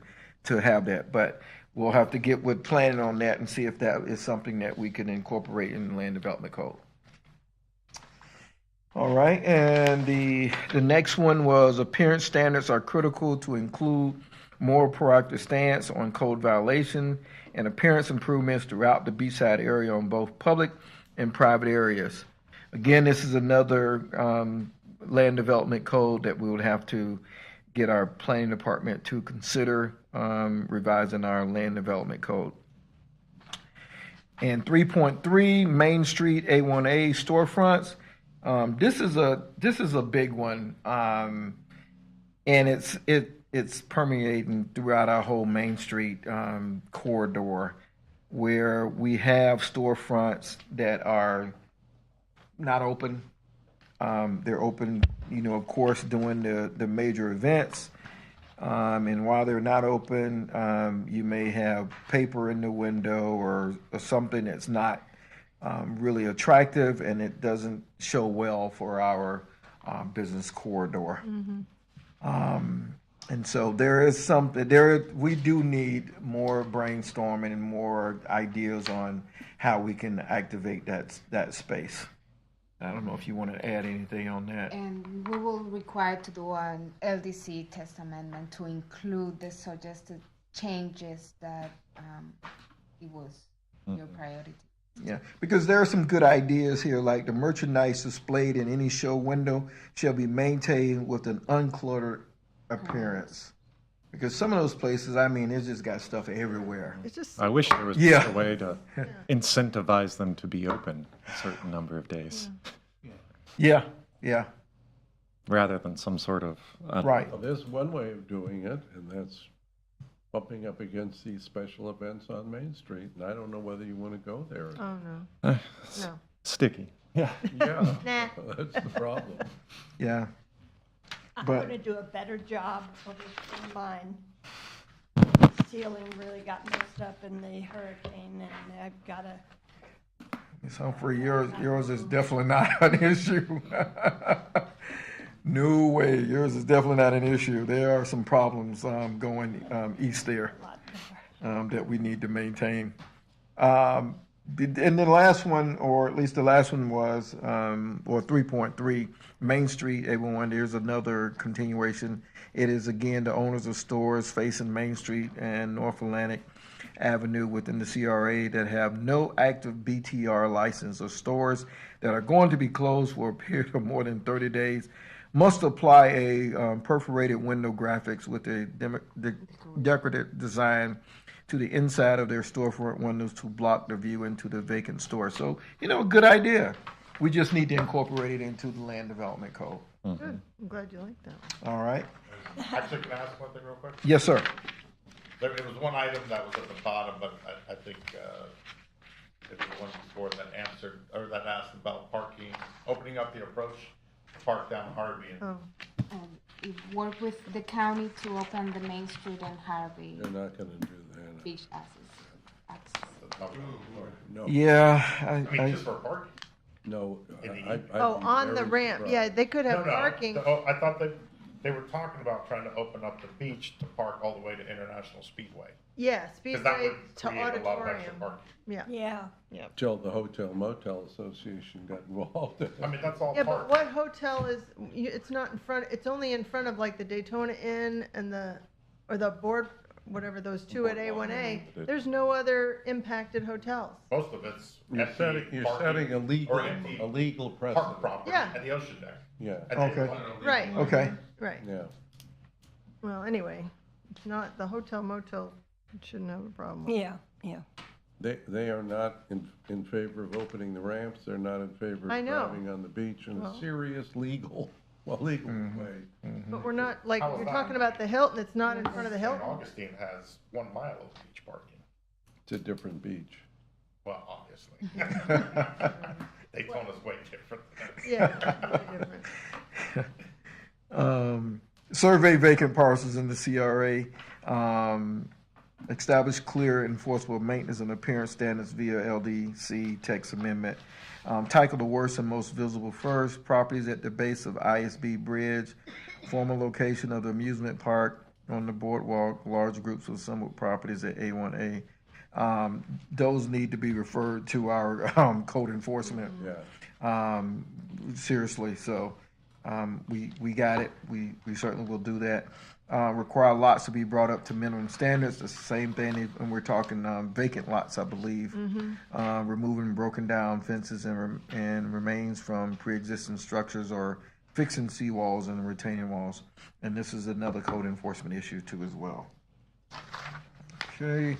have that. But we'll have to get with planning on that and see if that is something that we can incorporate in the land development code. All right, and the next one was appearance standards are critical to include more proactive stance on code violation and appearance improvements throughout the Beachside area on both public and private areas. Again, this is another land development code that we would have to get our planning department to consider revising our land development code. And 3.3, Main Street A1A storefronts. This is a big one, and it's permeating throughout our whole Main Street corridor, where we have storefronts that are not open. They're open, of course, during the major events. And while they're not open, you may have paper in the window or something that's not really attractive, and it doesn't show well for our business corridor. And so there is something there. We do need more brainstorming and more ideas on how we can activate that space. I don't know if you want to add anything on that. And we will require to do an LDC text amendment to include the suggested changes that it was your priority. Yeah, because there are some good ideas here, like the merchandise displayed in any show window shall be maintained with an uncluttered appearance. Because some of those places, it's just got stuff everywhere. It's just, I wish there was Yeah. a way to incentivize them to be open a certain number of days, Yeah, rather than some sort of right. Well, there's one way of doing it, and that's bumping up against these special events on Main Street, and I don't know whether you want to go there. oh, no, no. sticky. Yeah, Nah. that's the problem. Yeah, I'm But- gonna do a better job over in mine. Ceiling really got messed up in the hurricane, and I've gotta, so for yours is definitely not an issue. No way, yours is definitely not an issue. There are some problems going east there a lot better. that we need to maintain. And the last one, or at least the last one was, or 3.3, Main Street, A1, there's another continuation. It is again the owners of stores facing Main Street and North Atlantic Avenue within the CRA that have no active BTR license, or stores that are going to be closed for a period of more than 30 days must apply a perforated window graphics with a decorative design to the inside of their storefront windows to block the view into the vacant store. So, good idea. We just need to incorporate it into the land development code. Good, I'm glad you like that. All right? Actually, can I ask one thing real quick? Yes, sir. It was one item that was at the bottom, but I think it was the one before that answered, or that asked about parking, opening up the approach to park down Harvey. Oh, We work with the county to open the Main Street and Harvey They're not gonna do that. beach access. No, Yeah, I mean, just for parking. no. oh, on the ramp, yeah, they could have parking. Oh, I thought they were talking about trying to open up the beach to park all the way to International Speedway. Yeah, Because that Speedway would to create a lot of extra auditorium. parking. Yeah, Till the Hotel Motel Association got involved. I mean, that's all Yeah, but park. what hotel is, it's not in front, it's only in front of like the Daytona Inn and or the board, whatever, those two at A1A. There's no other impacted hotels. Most of it's You're empty setting parking a or empty legal park precedent. property Yeah. at the ocean deck. Yeah, And then Okay. one- Right, okay. right. yeah. Well, anyway, it's not, the hotel motel shouldn't have a problem. yeah. They are not in favor of opening the ramps. They're not in favor I of know. driving on the beach in Well. a serious legal way. But we're not, like, How is you're that? talking about the Hilton, it's not in front of the St. Hilton. Augustine has 1 mile of beach parking. It's a different beach. Well, obviously. Daytona's way different. Yeah, it's really different. Survey vacant parcels in the CRA. Establish clear enforceable maintenance and appearance standards via LDC text amendment. Tackle the worst and most visible first. Properties at the base of ISB Bridge. Former location of the amusement park on the boardwalk. Large groups of assembled properties at A1A. Those need to be referred to our code enforcement. Yeah. Seriously, so we got it. We certainly will do that. Require lots to be brought up to minimum standards. The same thing, and we're talking vacant lots, I believe. Removing broken down fences and remains from pre-existing structures or fixing seawalls and retaining walls. And this is another code enforcement issue too as well. Okay,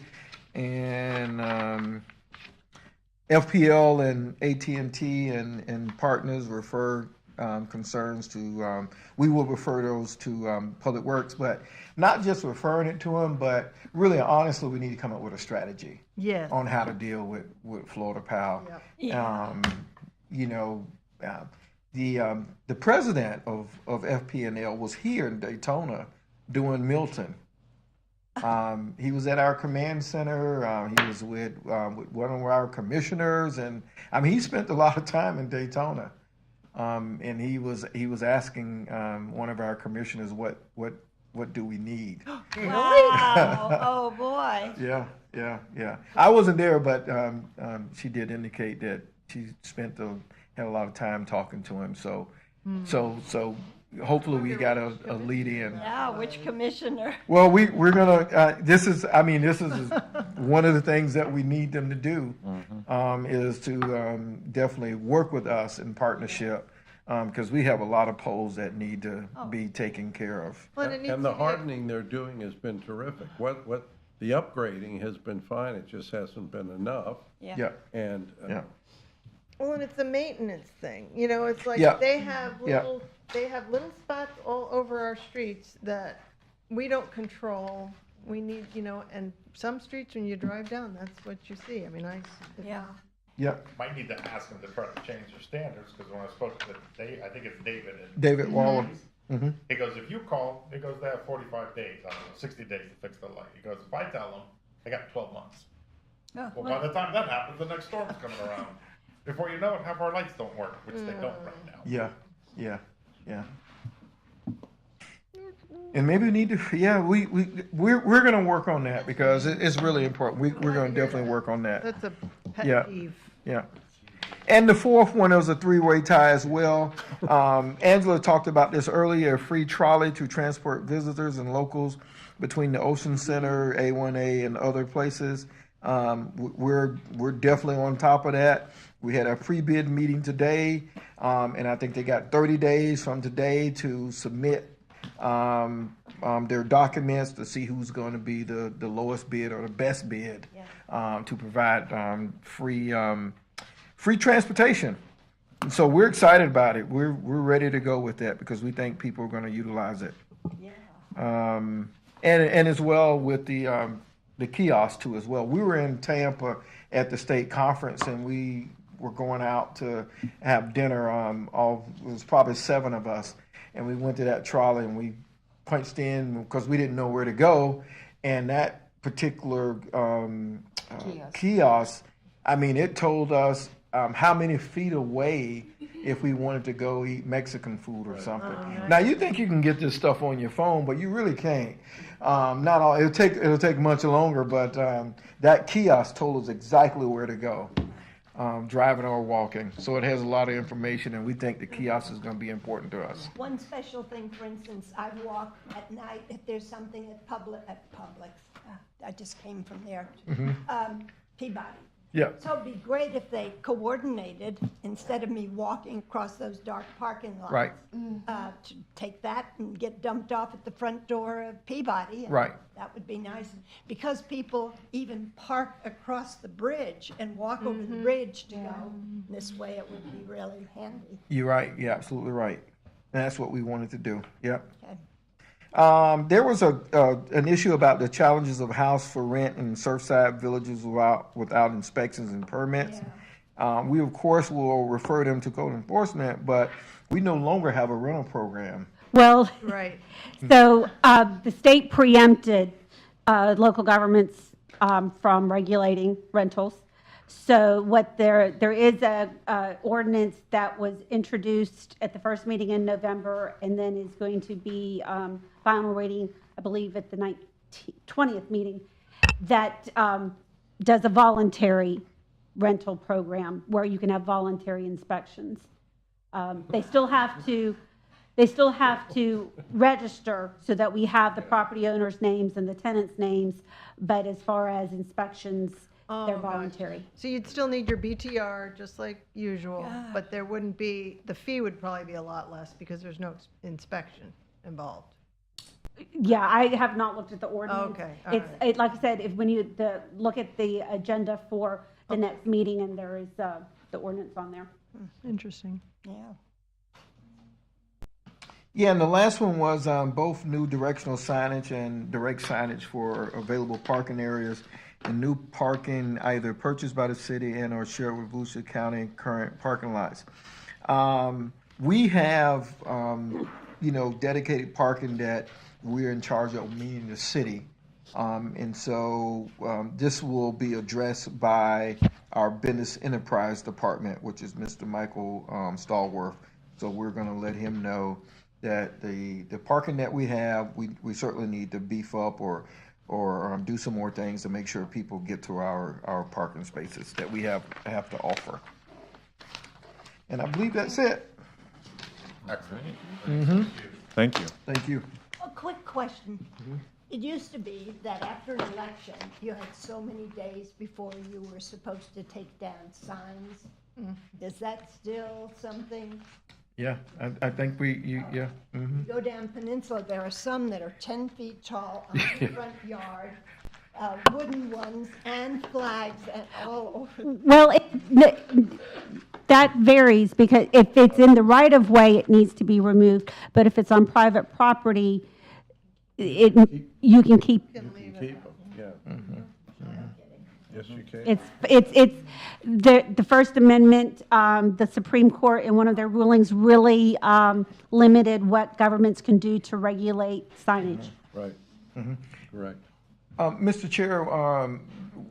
and FPL and AT&T and partners refer concerns to, we will refer those to Public Works, but not just referring it to them, but really honestly, we need to come up with a strategy Yes. on how to deal with Florida Power. You know, the president of FPNL was here in Daytona doing Milton. He was at our command center. He was with one of our commissioners, and I mean, he spent a lot of time in Daytona. And he was asking one of our commissioners, what do we need? Wow. Oh, boy. Yeah. I wasn't there, but she did indicate that she had a lot of time talking to him. So hopefully we got a lead in. Yeah, which commissioner? Well, we're gonna. This is one of the things that we need them to do, is to definitely work with us in partnership, because we have a lot of poles that need to be taken care of. And the hardening they're doing has been terrific. What the upgrading has been fine. It just hasn't been enough. Yeah. And Well, and it's a maintenance thing, you know, it's like Yeah. they have little spots all over our streets that we don't control. We need, you know, and some streets when you drive down, that's what you see. I mean, Yeah. Yeah. Might need to ask them to try to change their standards, because when I spoke to I think it's David. David Waller. He goes, if you call, he goes, they have 45 days, I don't know, 60 days to fix the light. He goes, if I tell them, I got 12 months. Oh, Well, by the time that happens, the next storm's coming around. Before you know it, half our lights don't work, which they don't right now. Yeah. And maybe we need to, we're going to work on that, because it's really important. We're going to definitely work on that. that's a pet Yeah. peeve. Yeah. And the fourth one was a three-way tie as well. Angela talked about this earlier, a free trolley to transport visitors and locals between the Ocean Center, A1A, and other places. We're definitely on top of that. We had a pre-bid meeting today, and I think they got 30 days from today to submit their documents to see who's going to be the lowest bid or the best bid to provide free transportation. So we're excited about it. We're ready to go with that, because we think people are going to utilize it. And as well with the kiosk too as well. We were in Tampa at the state conference, and we were going out to have dinner. It was probably 7 of us, and we went to that trolley and we punched in because we didn't know where to go. And that particular kiosk, I mean, it told us how many feet away if we wanted to go eat Mexican food or something. Now you think you can get this stuff on your phone, but you really can't. Not all. It'll take much longer, but that kiosk told us exactly where to go, driving or walking. So it has a lot of information, and we think the kiosk is going to be important to us. One special thing, for instance, I walk at night if there's something at Publix. I just came from there. Peabody. Yeah. So it'd be great if they coordinated, instead of me walking across those dark parking lots. Right. To take that and get dumped off at the front door of Peabody. And Right. That would be nice, because people even park across the bridge and walk over the bridge to go. This way it would be really handy. You're right. You're absolutely right. And that's what we wanted to do. Yep. Okay. There was an issue about the challenges of house for rent in Surfside villages without inspections and permits. We of course will refer them to code enforcement, but we no longer have a rental program Well, Right. so the state preempted local governments from regulating rentals. So what there is a ordinance that was introduced at the first meeting in November and then is going to be final reading, I believe, at the 20th meeting, that does a voluntary rental program where you can have voluntary inspections. They still have to register so that we have the property owners' names and the tenants' names, but as far as inspections, they're Oh, voluntary. gotcha. So you'd still need your BTR, just like usual, but there wouldn't be, the fee would probably be a lot less because there's no inspection involved. Yeah, I have not looked at the ordinance. Okay, all It's, right. like I said, if when you look at the agenda for the next meeting, and there is the ordinance on there. Interesting. Yeah. Yeah, and the last one was both new directional signage and direct signage for available parking areas and new parking either purchased by the city and or shared with Volusia County current parking lots. We have, dedicated parking that we're in charge of, meaning the city. And so this will be addressed by our business enterprise department, which is Mr. Michael Stallworth. So we're going to let him know that the parking that we have, we certainly need to beef up or do some more things to make sure people get to our parking spaces that we have to offer. And I believe that's it. Excellent. Thank you. Thank you. A quick question. It used to be that after an election, you had so many days before you were supposed to take down signs. Is that still something? Yeah, I think yeah. Mhm. Go down Peninsula, there are some that are 10 feet tall on the front yard, wooden ones and flags and all over. Well, that varies because if it's in the right of way, it needs to be removed. But if it's on private property, you can keep. Keep them, yeah. Yes, you can. It's the First Amendment. The Supreme Court in one of their rulings really limited what governments can do to regulate signage. Right. Correct. Mr. Chair,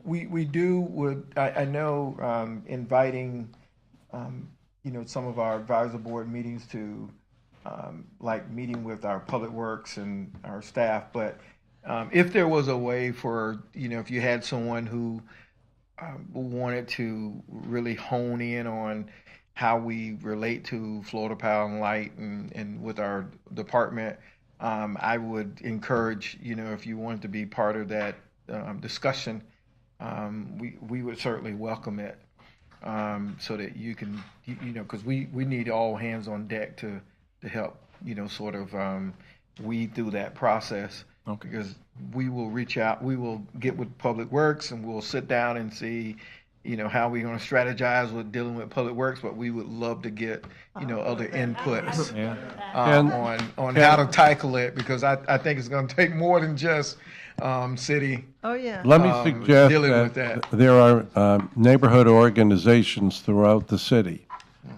we do I know inviting some of our advisory board meetings to like meeting with our public works and our staff, but if there was a way for if you had someone who wanted to really hone in on how we relate to Florida Power and Light and with our department, I would encourage, if you wanted to be part of that discussion, we would certainly welcome it, so that you can, because we need all hands on deck to help, sort of weed through that process. Okay. Because we will reach out, we will get with Public Works and we'll sit down and see, how we're going to strategize with dealing with Public Works, but we would love to get, other inputs Yeah. on how to tackle it, because I think it's going to take more than just city. Oh, yeah. Let me suggest dealing with that that. there are neighborhood organizations throughout the city.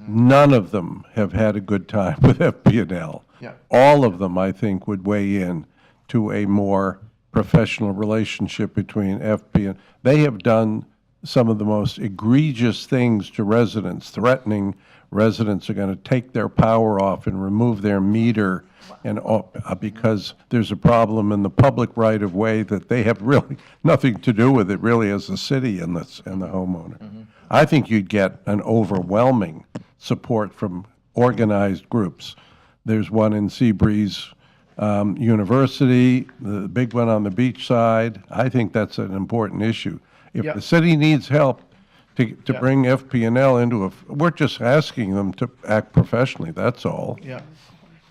None of them have had a good time with FP&L. Yeah. All of them, I think, would weigh in to a more professional relationship between FP and they have done some of the most egregious things to residents, threatening residents are going to take their power off and remove their meter and because there's a problem in the public right of way that they have really nothing to do with it really as a city and the homeowner. I think you'd get an overwhelming support from organized groups. There's one in Seabreeze University, the big one on the Beachside. I think that's an important issue. If Yep. the city needs help to bring FP&L into we're just asking them to act professionally, that's all. Yeah.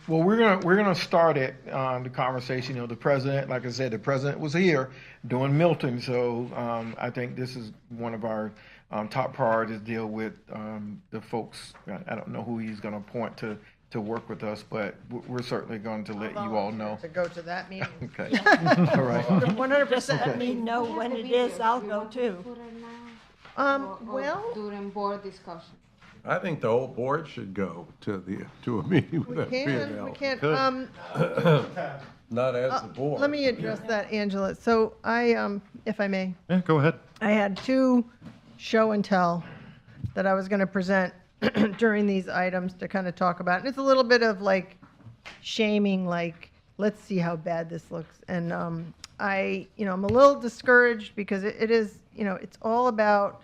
Well, we're gonna start it, the conversation. The president, like I said, the president was here doing Milton, so I think this is one of our top priorities, deal with the folks. I don't know who he's gonna appoint to work with us, but we're certainly going to let you all know. To go to that meeting. Okay. All right. 100%. Let me know when it is, I'll go too. Well, During board discussion. I think the whole board should go to a meeting with We that can't, not as the board. let me address that, Angela. So I, if I may, Yeah, go ahead. I had 2 show and tell that I was going to present during these items to kind of talk about. And it's a little bit of like shaming, like, let's see how bad this looks. And I'm a little discouraged because it is, it's all about,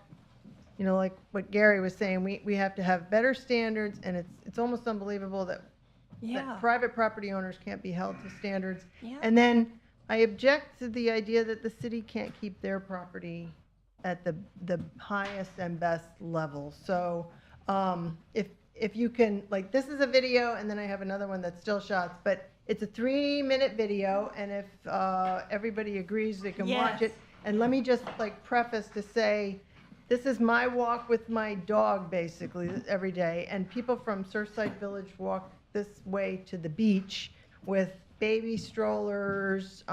like what Gary was saying, we have to have better standards, and it's almost unbelievable that private property owners can't be held to standards. Yeah. And then I object to the idea that the city can't keep their property at the highest and best level. So if you can, like, this is a video, and then I have another one that's still shots, but it's a 3-minute video, and if everybody agrees, they can watch it. Yes. And let me just like preface to say, this is my walk with my dog basically every day, and people from Surfside Village walk this way to the beach with baby strollers,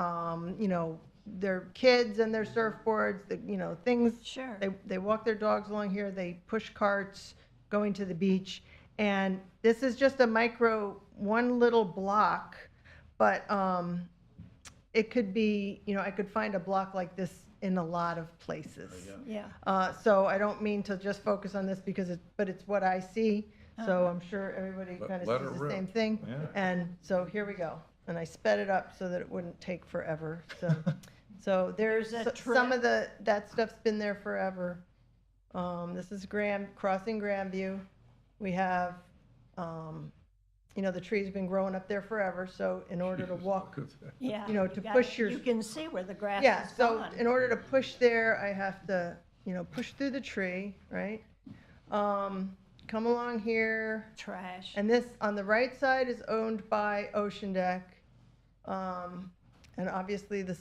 their kids and their surfboards, things. Sure. They walk their dogs along here, they push carts going to the beach. And this is just a one little block, but it could be, I could find a block like this in a lot of places. Yeah. So I don't mean to just focus on this but it's what I see. So I'm sure everybody kind of let her sees the rip. same thing. Yeah. And so here we go. And I sped it up so that it wouldn't take forever. So there's some of that stuff's been there forever. This is crossing Grandview. We have, the tree's been growing up there forever. So in order to walk, Yeah. to push your. You can see where the grass Yeah, is so gone. in order to push there, I have to, push through the tree, right? Come along here, Trash. and this, on the right side, is owned by Ocean Deck. And obviously, the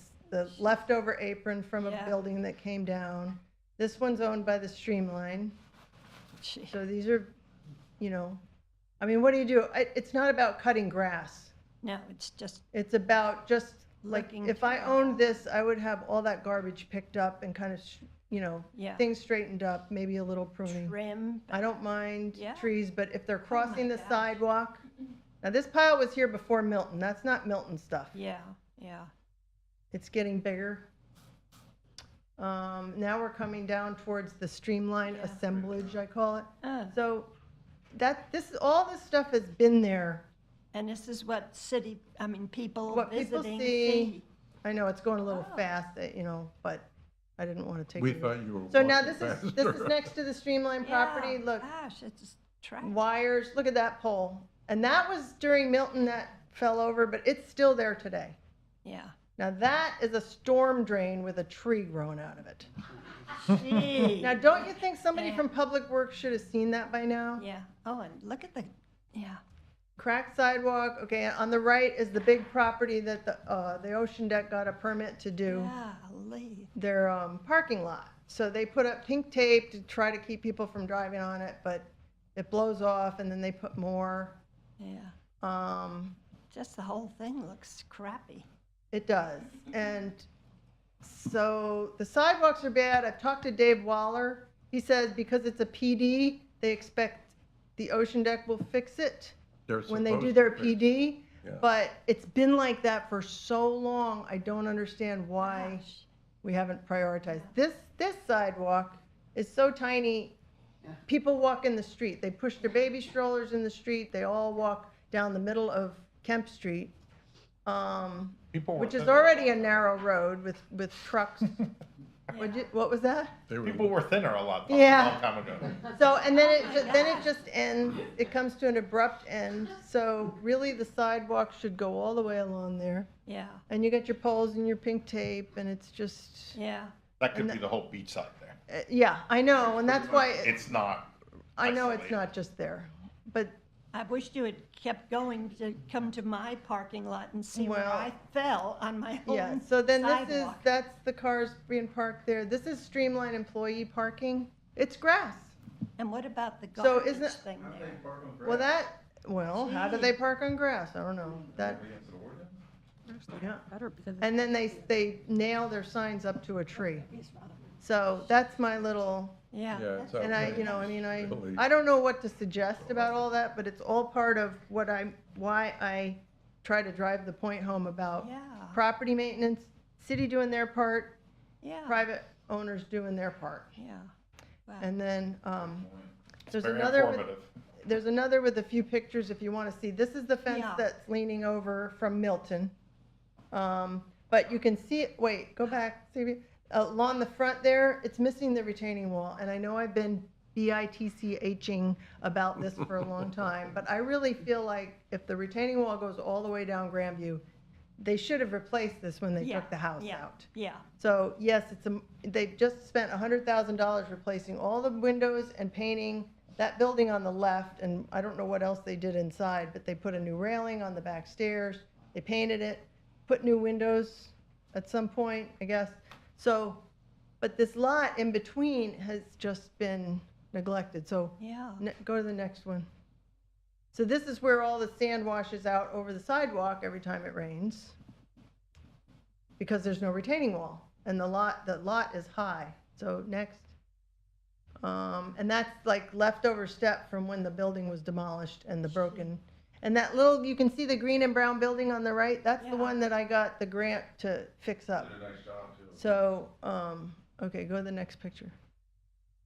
leftover apron from a Yeah. building that came down. This one's owned by the Streamline. Gee. So these are, what do you do? It's not about cutting grass. No, it's just It's about just, like, Looking if I owned this, I would have all that garbage picked up and kind of, Yeah. things straightened up, maybe a little pruning. trim. I don't mind Yeah. trees, but if they're crossing the gosh. sidewalk, now this pile was here before Milton, that's not Milton stuff. Yeah, yeah. It's getting bigger. Now we're coming down towards the streamline Yeah. assemblage, I call it. Oh, So all this stuff has been there. and this is what people What people visiting see. I know it's going a little fast, but I didn't want to take. We it. thought you were So now walking this is faster. next to the streamline property. Yeah, Look, Gosh, it's trash. wires, look at that pole. And that was during Milton that fell over, but it's still there today. Yeah. Now that is a storm drain with a tree growing out of it. Gee. Now, don't you think somebody Yeah. from Public Works should have seen that by now? Yeah. Oh, and look at yeah. Cracked sidewalk, okay, on the right is the big property that the Ocean Deck got a permit to do. Golly. Their parking lot. So they put up pink tape to try to keep people from driving on it, but it blows off and then they put more. Yeah. Just the whole thing looks crappy. It does. And so the sidewalks are bad. I've talked to Dave Waller. He says because it's a PD, they expect the Ocean Deck will fix it They're when they do supposed their to fix- PD. Yeah. But it's been like that for so long. I don't understand why Gosh. we haven't prioritized. This sidewalk is so tiny. People walk in the street. They push their baby strollers in the street. They all walk down the middle of Kemp Street, People were which is thinner. already a narrow road with trucks. What was that? They were- People were thinner a long Yeah. time ago. So, and then it just ends, it comes to an abrupt end. So really the sidewalk should go all the way along there. Yeah. And you got your poles and your pink tape and it's just, Yeah. That could be the whole beachside there. yeah, I know. And that's why, It's not. I know it's isolated. not just there. But I wished you had kept going to come to my parking lot and see where Well, I fell on my own yeah, so then sidewalk. that's the cars being parked there. This is streamlined employee parking. It's grass. And what about the So garbage isn't it- thing there? How do they park on grass? I don't know. That, yeah. Better because And then they nail their signs up to a tree. So that's my little, Yeah. Yeah, it's And I, okay. you know, I mean, Really. I don't know what to suggest about all that, but it's all part of why I try to drive the point home about Yeah. property maintenance, city doing their part, Yeah. private owners doing their part. Yeah. Wow. And then, there's Very another, informative. there's another with a few pictures if you want to see. This is the fence Yeah. that's leaning over from Milton. But you can see it, wait, go back, see, along the front there, it's missing the retaining wall. And I know I've been BITCHing about this for a long time, but I really feel like if the retaining wall goes all the way down Grandview, they should have replaced this when they Yeah, took the house yeah, out. Yeah. So yes, they've just spent $100,000 replacing all the windows and painting that building on the left, and I don't know what else they did inside, but they put a new railing on the back stairs, they painted it, put new windows at some point, I guess. So, but this lot in between has just been neglected, so Yeah. go to the next one. So this is where all the sand washes out over the sidewalk every time it rains, because there's no retaining wall, and the lot is high. So next. And that's like leftover step from when the building was demolished and the broken. And that little, you can see the green and brown building on the right, that's the Yeah. one that I got the grant to fix up. Did a nice job, too. So, okay, go to the next picture.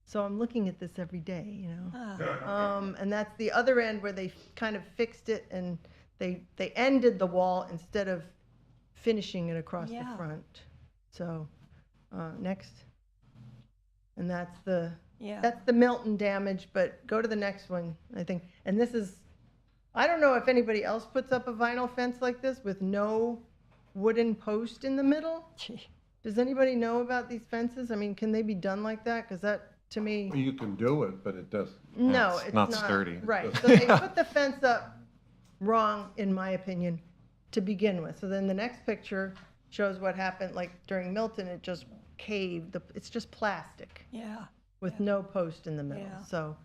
So I'm looking at this every day, you know. Ah. And that's the other end where they kind of fixed it and they ended the wall instead of finishing it across the Yeah. front. So, next. And that's the Yeah. Milton damage, but go to the next one, I think. And this is, I don't know if anybody else puts up a vinyl fence like this with no wooden post in the middle. Gee. Does anybody know about these fences? I mean, can they be done like that? Because that, to me, Well, you can do it, but it doesn't. no, It's it's not not. sturdy. Right, so they put the fence up wrong, in my opinion, to begin with. So then the next picture shows what happened, like during Milton, it just caved, it's just plastic Yeah. with no post in the middle. Yeah. So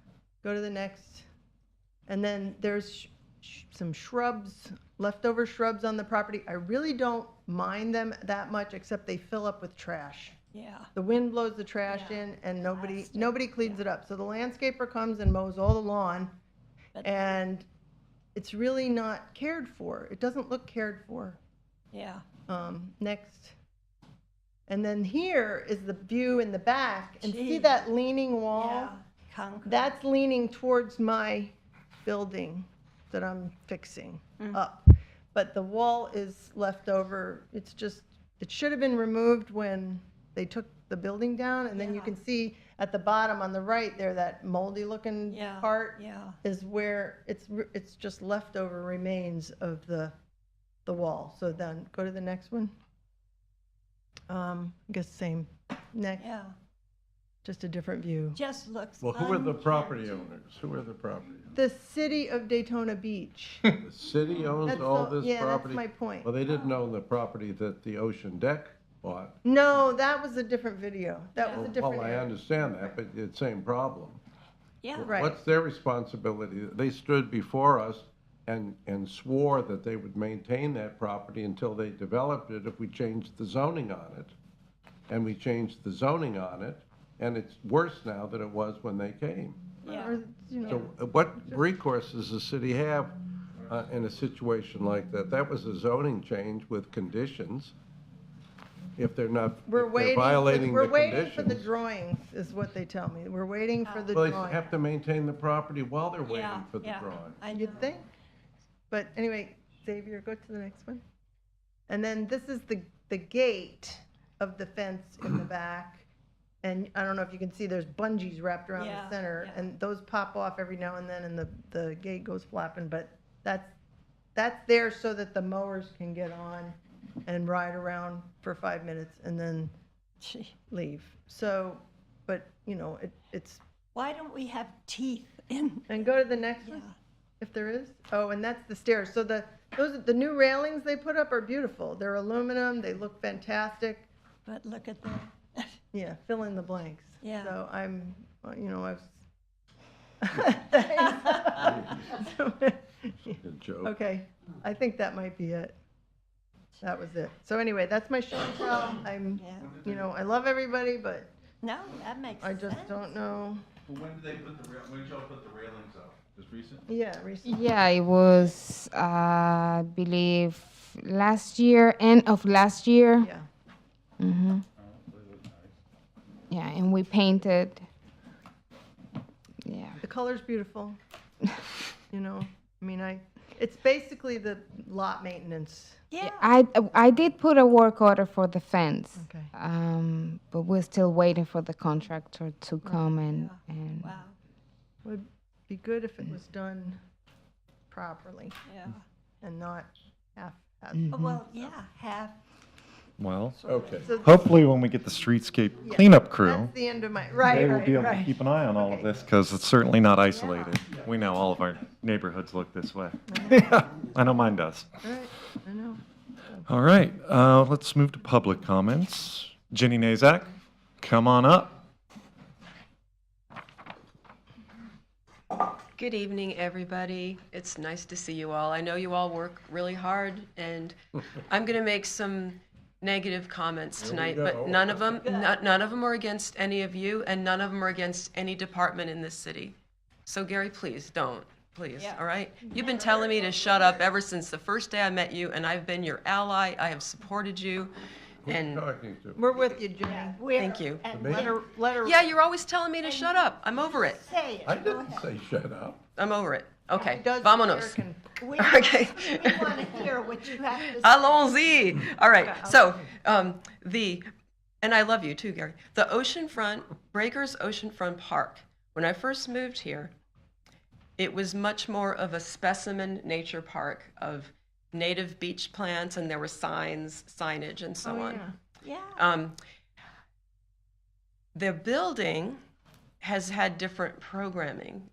go to the next. And then there's some shrubs, leftover shrubs on the property. I really don't mind them that much, except they fill up with trash. Yeah. The wind blows the trash Yeah. in and Plastic, nobody cleans it up. So the landscaper comes and mows all the lawn But- and it's really not cared for. It doesn't look cared for. Yeah. Next. And then here is the view in the back and see Gee. that leaning wall? Yeah. Concrete. That's leaning towards my building that I'm fixing up. But the wall is left over. It's just, it should have been removed when they took the building down. And then you Yeah. can see at the bottom on the right there, that moldy looking Yeah. part Yeah. is where it's just leftover remains of the wall. So then go to the next one. I guess same, next, Yeah. just a different view. Just looks. Well, who are the property unkept. owners? Who are the property owners? The city of Daytona Beach. The city owns That's all the- this yeah, that's property? my point. Well, they didn't own the property that the Ocean Deck bought. No, that was a different video. That was a different Well, I area. understand that, but it's the same problem. Yeah. Right. What's their responsibility? They stood before us and swore that they would maintain that property until they developed it if we changed the zoning on it. And we changed the zoning on it, and it's worse now than it was when they came. Yeah. Or, you know, So what recourse does the city have in a situation like that? That was a zoning change with conditions. If they're not, if we're they're waiting, violating the we're waiting for the conditions. drawings, is what they tell me. We're waiting for the Well, they drawings. have to maintain the property while they're waiting Yeah. for the Yeah. drawing. I know. You'd think? But anyway, Xavier, go to the next one. And then this is the gate of the fence in the back. And I don't know if you can see, there's bungees wrapped around Yeah, the center, yeah. and those pop off every now and then, and the gate goes flapping, but that's there so that the mowers can get on and ride around for 5 minutes and then Gee. leave. So, but, you know, it's, Why don't we have teeth in? and go to the next Yeah. one, if there is. Oh, and that's the stairs. So the new railings they put up are beautiful. They're aluminum, they look fantastic. But look at that. Yeah, fill in the blanks. Yeah. So I'm, you know, I was. Good joke. Okay, I think that might be it. That was it. So anyway, that's my show and tell. I'm, Yeah. you know, I love everybody, but No, that makes I sense. just don't know. When did they put when did y'all put the railings up? Just recent? Yeah, recently. Yeah, it was, I believe, last year, end of last year. Yeah. Mm-hmm. Yeah, and we painted. Yeah. The color's beautiful. You know, I mean, it's basically the lot maintenance. Yeah. I did put a work order for the fence. Okay. But we're still waiting for the contractor to come and Wow. Would be good if it was done properly Yeah. and not half. Oh, well, yeah, half. Well, Okay. So hopefully when we get the streetscape cleanup crew, that's the end of my, right, they will be right, able to right. keep an eye on all of Okay. this, because it's certainly not isolated. We know all of our neighborhoods look this way. I know mine does. All right, I know. All right, let's move to public comments. Ginny Nazak, come on up. Good evening, everybody. It's nice to see you all. I know you all work really hard, and I'm going to make some negative comments tonight, but none of them are against any of you, and none of them are against any department in this city. So Gary, please don't. Please, all right? You've been telling me to shut up ever since the first day I met you, and I've been your ally. I have supported you, and Talking to. We're with you, Jimmy. thank you. And Let her. Yeah, you're always telling me to shut up. I'm over it. say it. I Go didn't ahead. say shut up. I'm over it. Okay, Does vámonos. American- We Okay. we want to hear what you have to say. Allons-y. All right. So and I love you too, Gary. The oceanfront, Breakers Oceanfront Park. When I first moved here, it was much more of a specimen nature park of native beach plants, and there were signage, and so on. Yeah. The building has had different programming.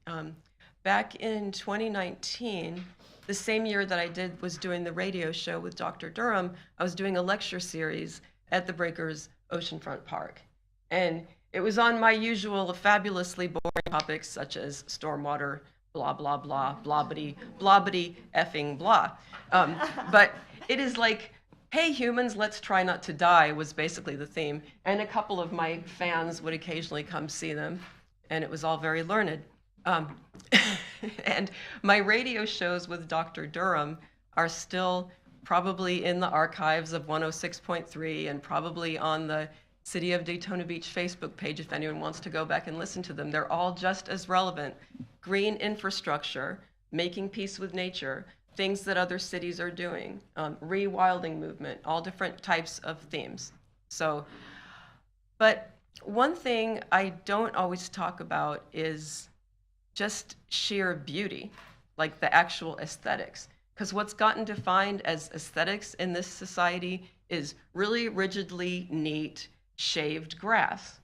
Back in 2019, the same year that I was doing the radio show with Dr. Durham, I was doing a lecture series at the Breakers Oceanfront Park. And it was on my usual fabulously boring topics such as stormwater, blah, blah, blah, blobbity, blobbity, effing blah. But it is like, hey, humans, let's try not to die was basically the theme. And a couple of my fans would occasionally come see them, and it was all very learned. And my radio shows with Dr. Durham are still probably in the archives of 106.3 and probably on the City of Daytona Beach Facebook page if anyone wants to go back and listen to them. They're all just as relevant. Green infrastructure, making peace with nature, things that other cities are doing, rewilding movement, all different types of themes. So, but one thing I don't always talk about is just sheer beauty, like the actual aesthetics. Because what's gotten defined as aesthetics in this society is really rigidly neat, shaved grass.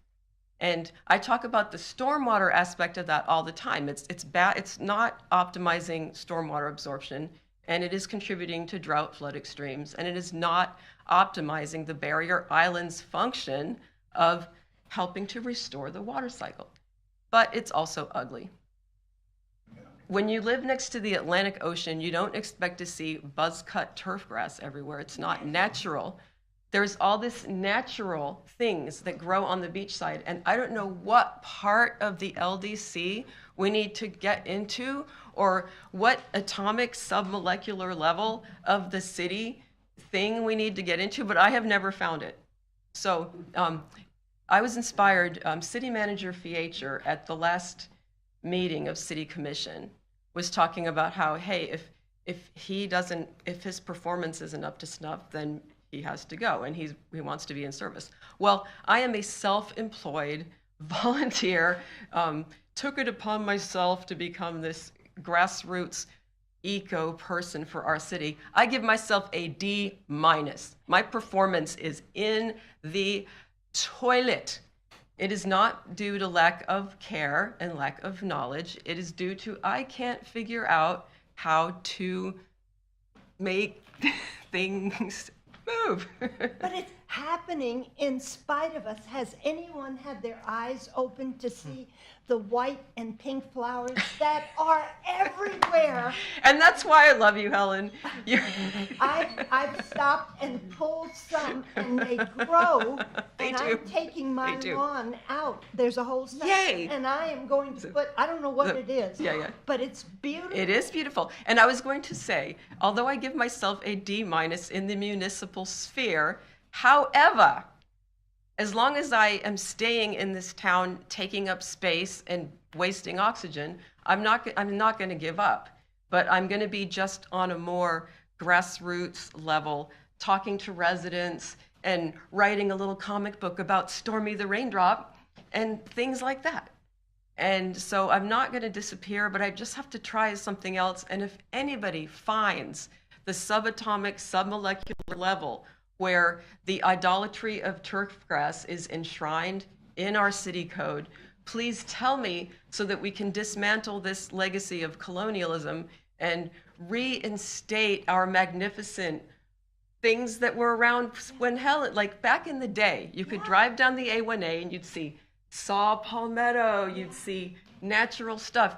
And I talk about the stormwater aspect of that all the time. It's bad. It's not optimizing stormwater absorption, and it is contributing to drought flood extremes, and it is not optimizing the barrier island's function of helping to restore the water cycle. But it's also ugly. When you live next to the Atlantic Ocean, you don't expect to see buzz-cut turf grass everywhere. It's not natural. There's all this natural things that grow on the beachside, and I don't know what part of the LDC we need to get into or what atomic submolecular level of the city thing we need to get into, but I have never found it. So I was inspired, City Manager Fiecher at the last meeting of City Commission was talking about how, hey, if his performance isn't up to snuff, then he has to go, and he wants to be in service. Well, I am a self-employed volunteer, took it upon myself to become this grassroots eco person for our city. I give myself a D-. My performance is in the toilet. It is not due to lack of care and lack of knowledge. It is due to I can't figure out how to make things move. But happening in spite of us. Has anyone had their eyes open to see the white and pink flowers that are everywhere? And that's why I love you, Helen. I've stopped and pulled some, and they grow. They and do. I'm taking my They do. lawn out. There's a whole section, Yay. and I am going to put. I don't know what it is. Yeah. But it's beautiful. It is beautiful. And I was going to say, although I give myself a D- in the municipal sphere, however, as long as I am staying in this town, taking up space and wasting oxygen, I'm not going to give up. But I'm going to be just on a more grassroots level, talking to residents and writing a little comic book about Stormy the Raindrop and things like that. And so I'm not going to disappear, but I just have to try something else. And if anybody finds the subatomic, submolecular level where the idolatry of turfgrass is enshrined in our city code, please tell me so that we can dismantle this legacy of colonialism and reinstate our magnificent things that were around when Helen, like back in the day, you could drive down the A1A and you'd see saw palmetto, you'd see natural stuff.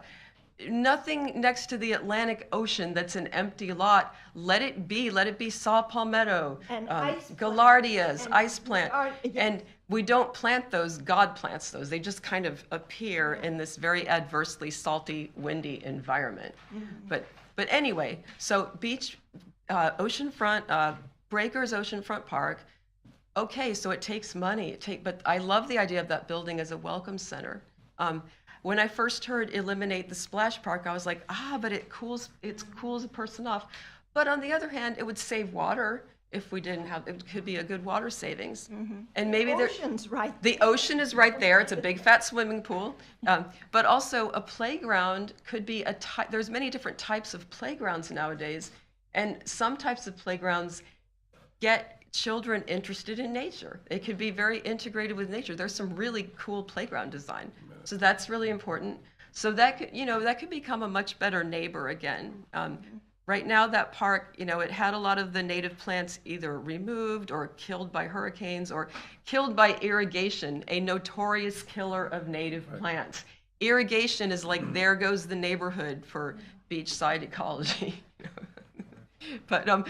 Nothing next to the Atlantic Ocean that's an empty lot. Let it be saw palmetto, And ice gaillardias, and ice plant. yeah. And we don't plant those, God plants those. They just kind of appear in this very adversely salty, windy environment. But anyway, so beach, oceanfront, Breakers Oceanfront Park. Okay, so it takes money. But I love the idea of that building as a welcome center. When I first heard eliminate the splash park, I was like, but it cools a person off. But on the other hand, it would save water if we didn't have, it could be a good water savings. And maybe The ocean's right the ocean is right there. It's a big fat swimming pool. But also a playground could be there's many different types of playgrounds nowadays. And some types of playgrounds get children interested in nature. It could be very integrated with nature. There's some really cool playground design. So that's really important. So that could become a much better neighbor again. Right now, that park, it had a lot of the native plants either removed or killed by hurricanes or killed by irrigation, a notorious killer of native plants. Irrigation is like, there goes the neighborhood for beachside ecology. But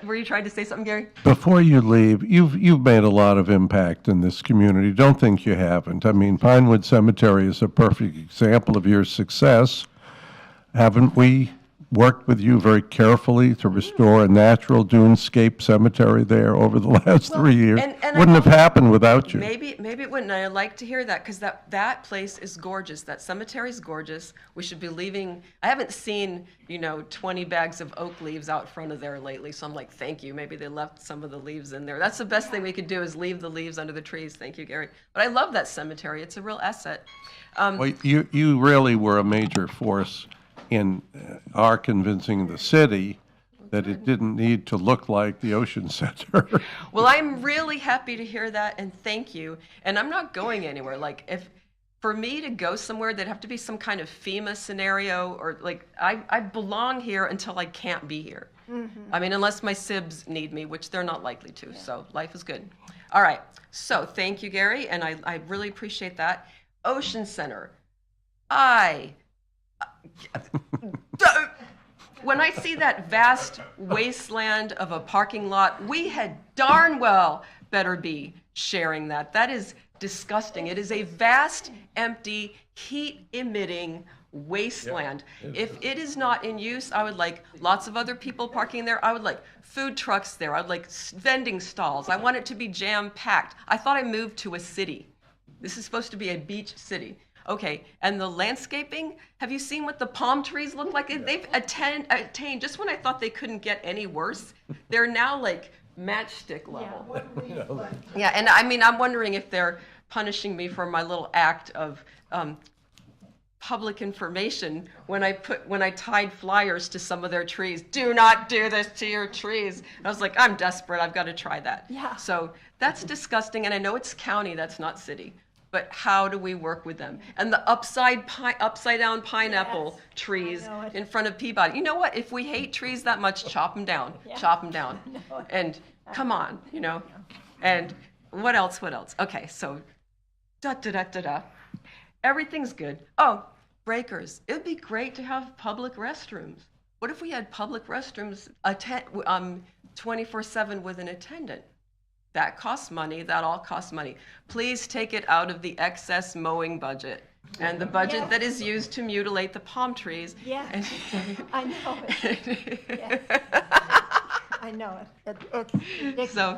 were you trying to say something, Gary? Before you leave, you've made a lot of impact in this community. Don't think you haven't. I mean, Pinewood Cemetery is a perfect example of your success. Haven't we worked with you very carefully to restore a natural dunescape cemetery there over the last 3 years? and Wouldn't have happened without you. Maybe it wouldn't. I'd like to hear that because that place is gorgeous. That cemetery is gorgeous. We should be leaving. I haven't seen 20 bags of oak leaves out front of there lately, so I'm like, thank you. Maybe they left some of the leaves in there. That's the best thing we could do is leave the leaves under the trees. Thank you, Gary. But I love that cemetery. It's a real asset. Well, you really were a major force in our convincing the city that it didn't need to look like the Ocean Center. Well, I'm really happy to hear that, and thank you. And I'm not going anywhere. Like, for me to go somewhere, there'd have to be some kind of FEMA scenario, or like, I belong here until I can't be here. I mean, unless my sibs need me, which they're not likely to, so life is good. All right, so thank you, Gary, and I really appreciate that. Ocean Center. When I see that vast wasteland of a parking lot, we had darn well better be sharing that. That is disgusting. It is a vast, empty, heat-emitting wasteland. If it is not in use, I would like lots of other people parking there. I would like food trucks there. I would like vending stalls. I want it to be jam-packed. I thought I moved to a city. This is supposed to be a beach city. Okay, and the landscaping, have you seen what the palm trees look like? They've attained, just when I thought they couldn't get any worse, they're now like matchstick level. Yeah, and I mean, I'm wondering if they're punishing me for my little act of public information when I tied flyers to some of their trees. Do not do this to your trees. And I was like, I'm desperate, I've got to try that. Yeah. So that's disgusting, and I know it's county, that's not city. But how do we work with them? And the upside down pineapple trees in front of Peabody. You know what? If we hate trees that much, chop them down. Chop them down. And come on, And what else? Okay, so da. Everything's good. Oh, breakers. It would be great to have public restrooms. What if we had public restrooms 24/7 with an attendant? That costs money. That all costs money. Please take it out of the excess mowing budget and the budget that is used to mutilate the palm trees. Yeah, I know it. Yes. I know it. It's ridiculous. So,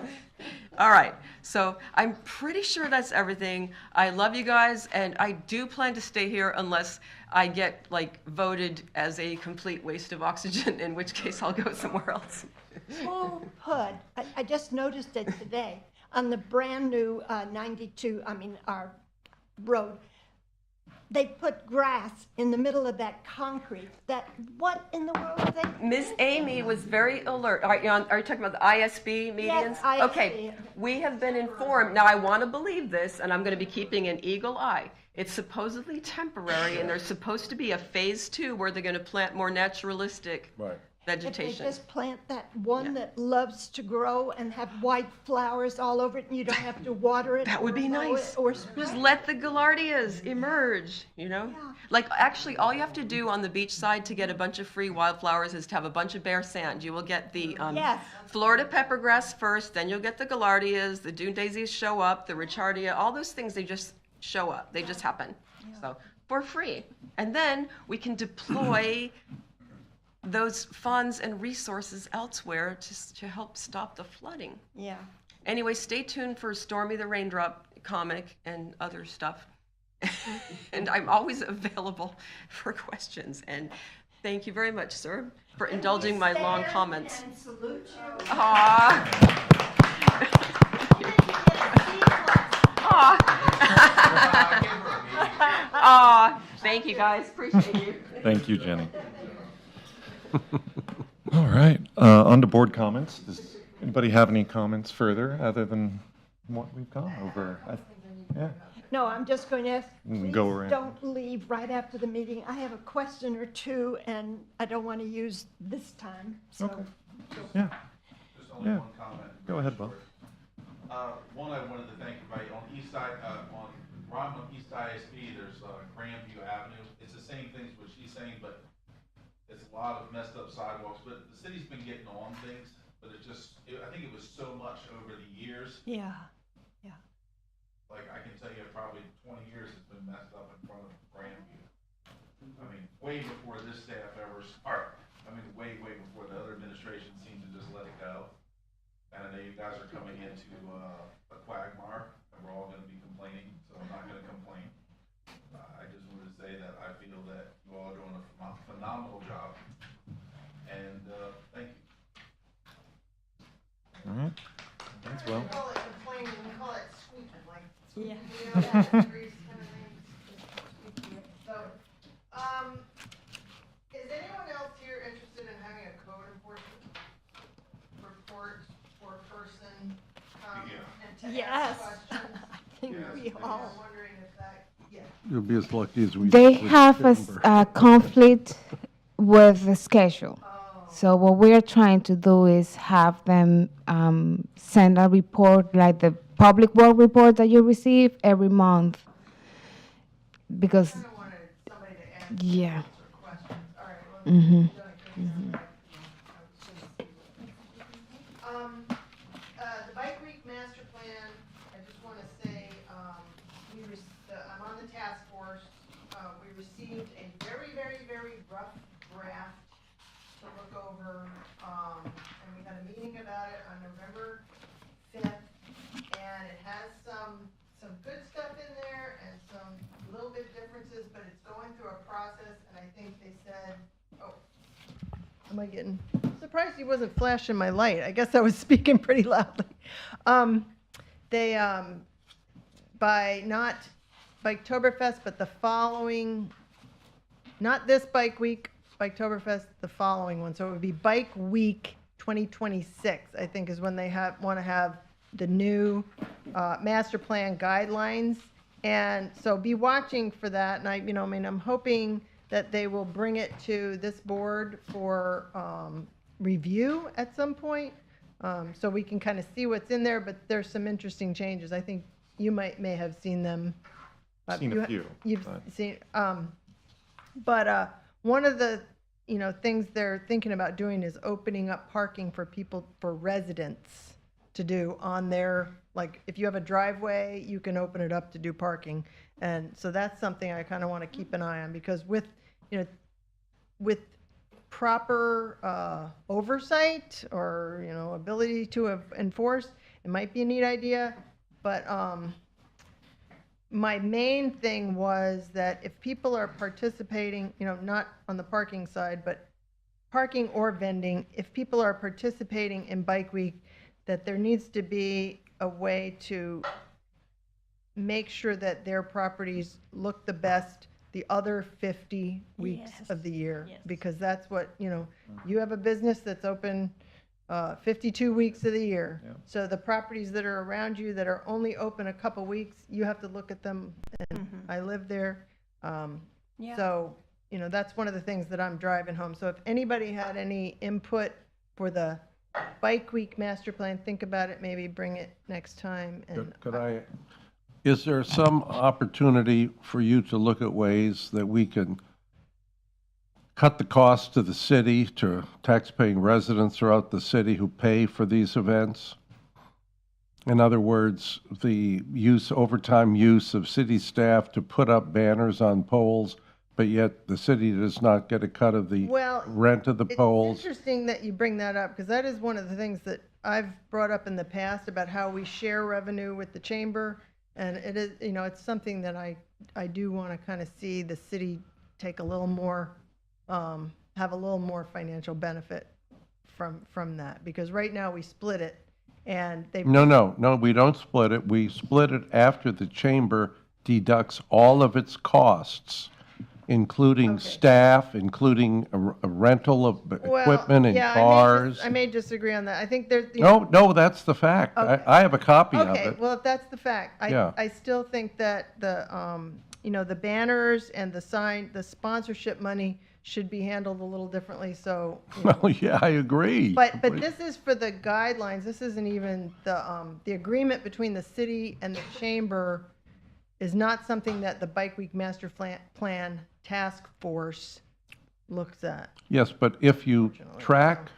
all right. So I'm pretty sure that's everything. I love you guys, and I do plan to stay here unless I get like voted as a complete waste of oxygen, in which case I'll go somewhere else. Oh, Hood, I just noticed it today on the brand new 92, our road. They put grass in the middle of that concrete. What in the world are they? Miss Amy was very alert. Are you talking about the ISB medians? Yes, ISB. Okay, we have been informed. Now, I want to believe this, and I'm going to be keeping an eagle eye. It's supposedly temporary, and there's supposed to be a phase 2 where they're going to plant more naturalistic If they vegetation. just plant that one that loves to grow and have white flowers all over it, and you don't have to water it. That would be or mow nice. it or spray Just it. let the gaillardias emerge, Yeah. Like, actually, all you have to do on the beach side to get a bunch of free wildflowers is to have a bunch of bare sand. You will get the Yes. Florida peppergrass first, then you'll get the gaillardias, the dune daisies show up, the richardia, all those things, they just show up. They just happen. So, for free. And then we can deploy those funds and resources elsewhere to help stop the flooding. Yeah. Anyway, stay tuned for Stormy the Raindrop comic and other stuff. And I'm always available for questions. And thank you very much, sir, for indulging my long comments. And salute you. Aww. Aw, thank you guys. Appreciate you. Thank you, Jenny. All right, on to board comments. Does anybody have any comments further other than what we've gone over? Yeah. No, I'm just going to ask, can please go around. don't leave right after the meeting. I have a question or two, and I don't want to use this time, so. Okay. Yeah. Just only Yeah. one comment. Go ahead, Bob. One, I wanted to thank everybody on East Side, on East ISB, there's Grandview Avenue. It's the same things what she's saying, but it's a lot of messed up sidewalks. But the city's been getting on things, but I think it was so much over the years. Yeah. Like, I can tell you probably 20 years it's been messed up in front of Grandview. I mean, way before this staff ever started. I mean, way before the other administration seemed to just let it go. And I know you guys are coming into a quagmire, and we're all going to be complaining, so I'm not going to complain. I just wanted to say that I feel that you all are doing a phenomenal job, and thank you. All right. Thanks, well. We call it complaining, we call it squeaking, like, Yeah. you know, that grease kind of thing. So, is anyone else here interested in having a code enforcement report or person come and to Yes. ask questions? I think we I'm all. wondering if that, yeah. You'll be as lucky as we. They with have a September. conflict with the schedule. So what we're trying to do is have them send a report, like the public work report that you receive every month. Because, I wanted somebody to answer yeah. questions. All right, well, Mhm. you've done a good job. The Bike Week master plan, I just want to say, I'm on the task force. We received a very rough draft to look over, and we had a meeting about it on November 5th, and it has some good stuff in there and some little bit differences, but it's going through a process, and I think they said, am I getting, surprised he wasn't flashing my light. I guess I was speaking pretty loudly. They, by not Biketoberfest, but the following, not this Bike Week, Biketoberfest, the following one. So it would be Bike Week 2026, I think, is when they want to have the new master plan guidelines. And so be watching for that. And I'm hoping that they will bring it to this board for review at some point. So we can kind of see what's in there, but there's some interesting changes. I think you may have seen them. Seen a few, You've but- seen, but one of the, things they're thinking about doing is opening up parking for people, for residents to do on their, like, if you have a driveway, you can open it up to do parking. And so that's something I kind of want to keep an eye on, because with proper oversight or, ability to enforce, it might be a neat idea. But my main thing was that if people are participating, not on the parking side, but parking or vending, if people are participating in Bike Week, that there needs to be a way to make sure that their properties look the best the other 50 weeks Yes. of the year. Yes. Because that's what, you have a business that's open 52 weeks of the year. Yeah. So the properties that are around you that are only open a couple weeks, you have to look at them. And I live there. Yeah. So, that's one of the things that I'm driving home. So if anybody had any input for the Bike Week master plan, think about it, maybe bring it next time. And Is there some opportunity for you to look at ways that we can cut the cost to the city, to taxpaying residents throughout the city who pay for these events? In other words, the overtime use of city staff to put up banners on poles, but yet the city does not get a cut of the Well, rent of the poles? It's interesting that you bring that up, because that is one of the things that I've brought up in the past about how we share revenue with the chamber. And it is, it's something that I do want to kind of see the city take a little more, have a little more financial benefit from that. Because right now we split it, and they. No, we don't split it. We split it after the chamber deducts all of its costs, including Okay. staff, including a rental of Well, equipment and yeah, cars. I may disagree on that. I think there's. No, that's the fact. Okay. I have a copy of Okay, it. well, if that's the fact, Yeah. I still think that the banners and the sponsorship money should be handled a little differently, so. Well, yeah, I agree. But this is for the guidelines, this isn't even the agreement between the city and the chamber is not something that the Bike Week Master Plan Task Force looks at. Yes, but if you track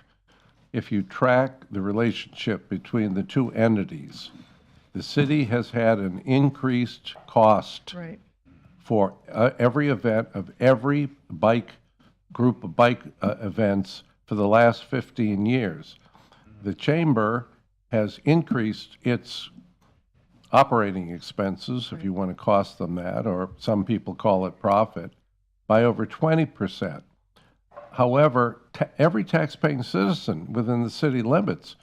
the relationship between the two entities, the city has had an increased cost Right. for every event of every group of bike events for the last 15 years. The chamber has increased its operating expenses, if you want to cost them that, or some people call it profit, by over 20%. However, every taxpaying citizen within the city limits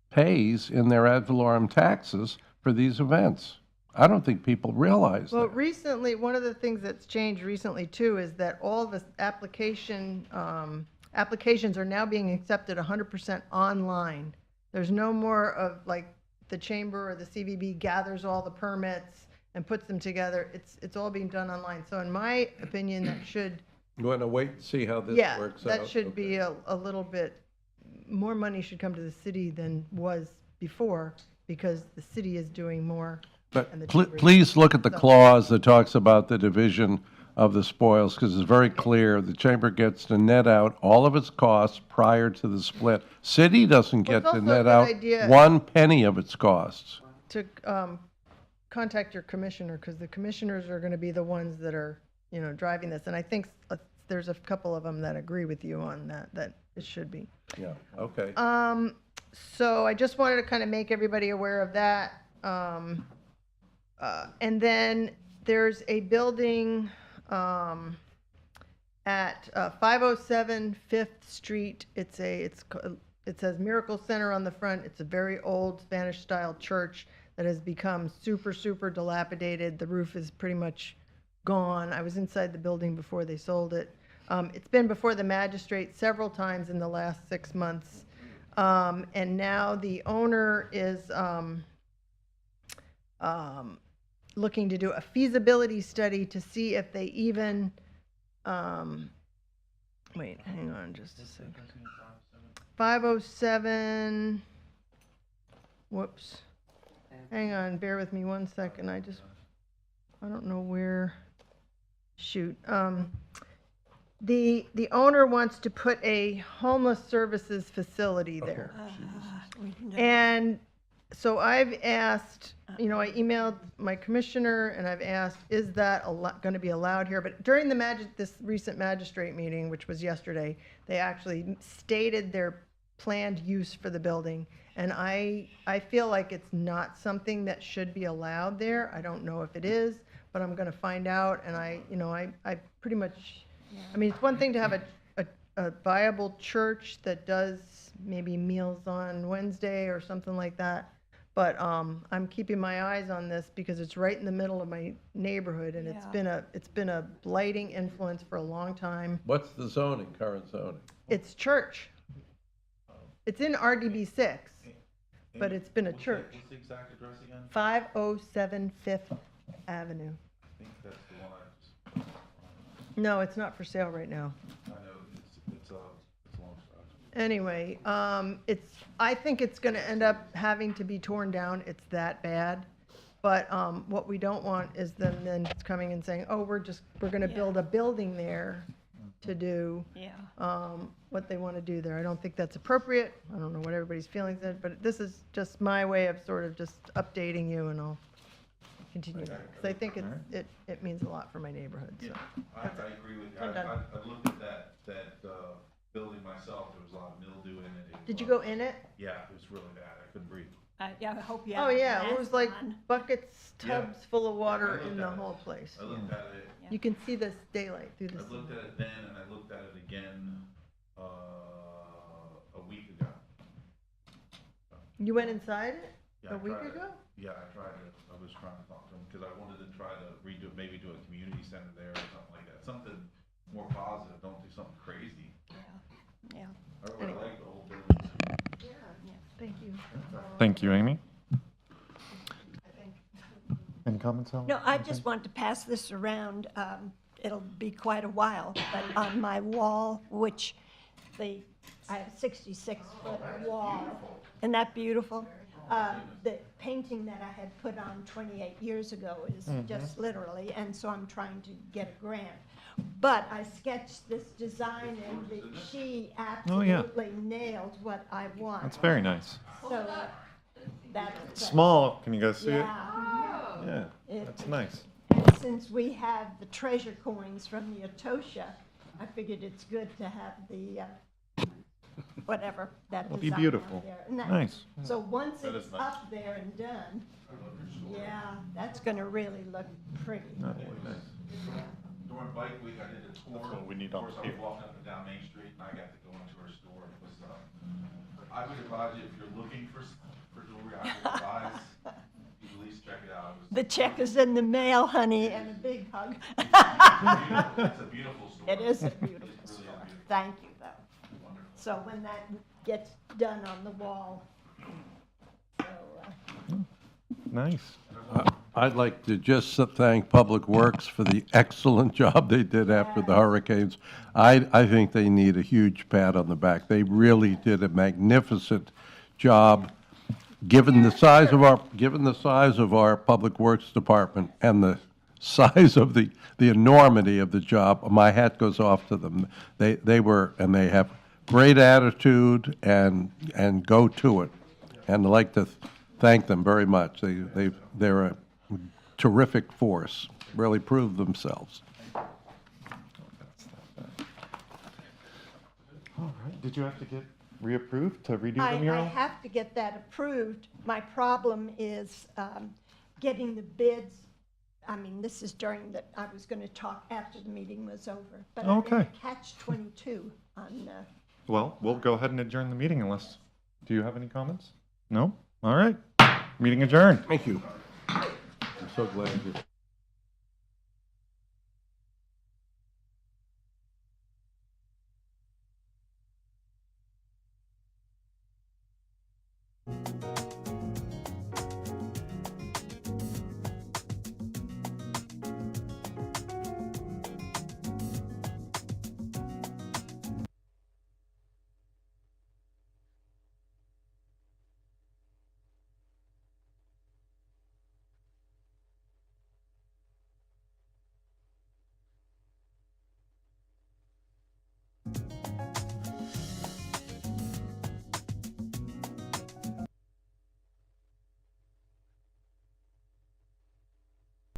pays in their ad valorem taxes for these events. I don't think people realize Well, that. recently, one of the things that's changed recently too is that all the applications are now being accepted 100% online. There's no more of like the chamber or the CVB gathers all the permits and puts them together. It's all being done online. So in my opinion, that should, You want to wait and see how this yeah, works out? that should be a little bit, more money should come to the city than was before, because the city is doing more. But and the chamber is- please look at the So- clause that talks about the division of the spoils, because it's very clear, the chamber gets to net out all of its costs prior to the split. City doesn't Well, get it's to also a net good out idea- 1 penny of its costs. To contact your commissioner, because the commissioners are going to be the ones that are, driving this. And I think there's a couple of them that agree with you on that it should be. Yeah, okay. So I just wanted to kind of make everybody aware of that. And then there's a building at 507 Fifth Street. It says Miracle Center on the front. It's a very old Spanish-style church that has become super, super dilapidated. The roof is pretty much gone. I was inside the building before they sold it. It's been before the magistrate several times in the last 6 months. And now the owner is looking to do a feasibility study to see if they even, wait, hang on just a second. 507 whoops. Hang on, bear with me one second. I don't know where, shoot. The owner wants to put a homeless services facility there. And so I've asked, I emailed my commissioner and I've asked, is that going to be allowed here? But during this recent magistrate meeting, which was yesterday, they actually stated their planned use for the building. And I feel like it's not something that should be allowed there. I don't know if it is, but I'm going to find out. And I pretty much, it's one thing to have a viable church that does maybe meals on Wednesday or something like that. But I'm keeping my eyes on this because it's right in the middle of my neighborhood, and it's been a blighting influence for a long time. What's the zoning, current zoning? It's church. It's in RDB 6, but it's been a church. What's the exact address again? 507 Fifth Avenue. I think that's the one I just. No, it's not for sale right now. I know it's a long shot. Anyway, I think it's going to end up having to be torn down. It's that bad. But what we don't want is them then coming and saying, oh, we're going to build a building there to do what they want to do there. I don't think that's appropriate. I don't know what everybody's feelings is, but this is just my way of sort of just updating you, and I'll continue. Because I think it means a lot for my neighborhood. So. I agree with you. I looked at that building myself. There was a lot of mildew in it. Did you go in it? Yeah, it was really bad. I couldn't breathe. Yeah, I hope you Oh, have yeah, it was like masks on. buckets, tubs full of water I looked in the at it. whole place. I looked at it. You can see this daylight through I this. looked at it then, and I looked at it again a week ago. You went inside it Yeah, a I week tried it. ago? Yeah, I was trying to talk to him because I wanted to try to maybe do a community center there or something like that. Something more positive. Don't do something crazy. Yeah. I really like the whole building. Thank you. Thank you, Amy. Any comments, Helen? No, I just want to pass this around. It'll be quite a while, but on my wall, which I have a 66-foot wall. Isn't that beautiful? The painting that I had put on 28 years ago is just literally, and so I'm trying to get a grant. But I sketched this design, and she absolutely nailed what I want. That's very nice. So that's Small, can you guys see it? yeah. Yeah, that's nice. And since we have the treasure coins from the Atosha, I figured it's good to have the, whatever, that It'll design be beautiful. out there. And that- Nice. So once That it's is nice. up there and done, yeah, that's gonna really look pretty. That'll look nice. During Bike Week, I did a tour. That's what we need Of on course, I here. was walking up and down Main Street, and I got to go into her store. It was, I would advise you, if you're looking for jewelry, I would advise you at least check it out. The check is in the mail, honey, and a big hug. It's a beautiful store. It is a beautiful It really is store. beautiful. Thank you, though. Wonderful. So when that gets done on the wall, so, Nice. I'd like to just thank Public Works for the excellent job they did after the hurricanes. I think they need a huge pat on the back. They really did a magnificent job, given the size of our Public Works Department and the size of the enormity of the job. My hat goes off to them. They have great attitude and go to it. And I'd like to thank them very much. They're a terrific force, really proved themselves. All right, did you have to get reapproved to redo the I mural? have to get that approved. My problem is getting the bids. I mean, this is during the, I was going to talk after the meeting was over. But I'm in Okay. a catch-22 on, Well, we'll go ahead and adjourn the meeting unless, do you have any comments? No? All right, meeting adjourned. Thank you. I'm so glad you.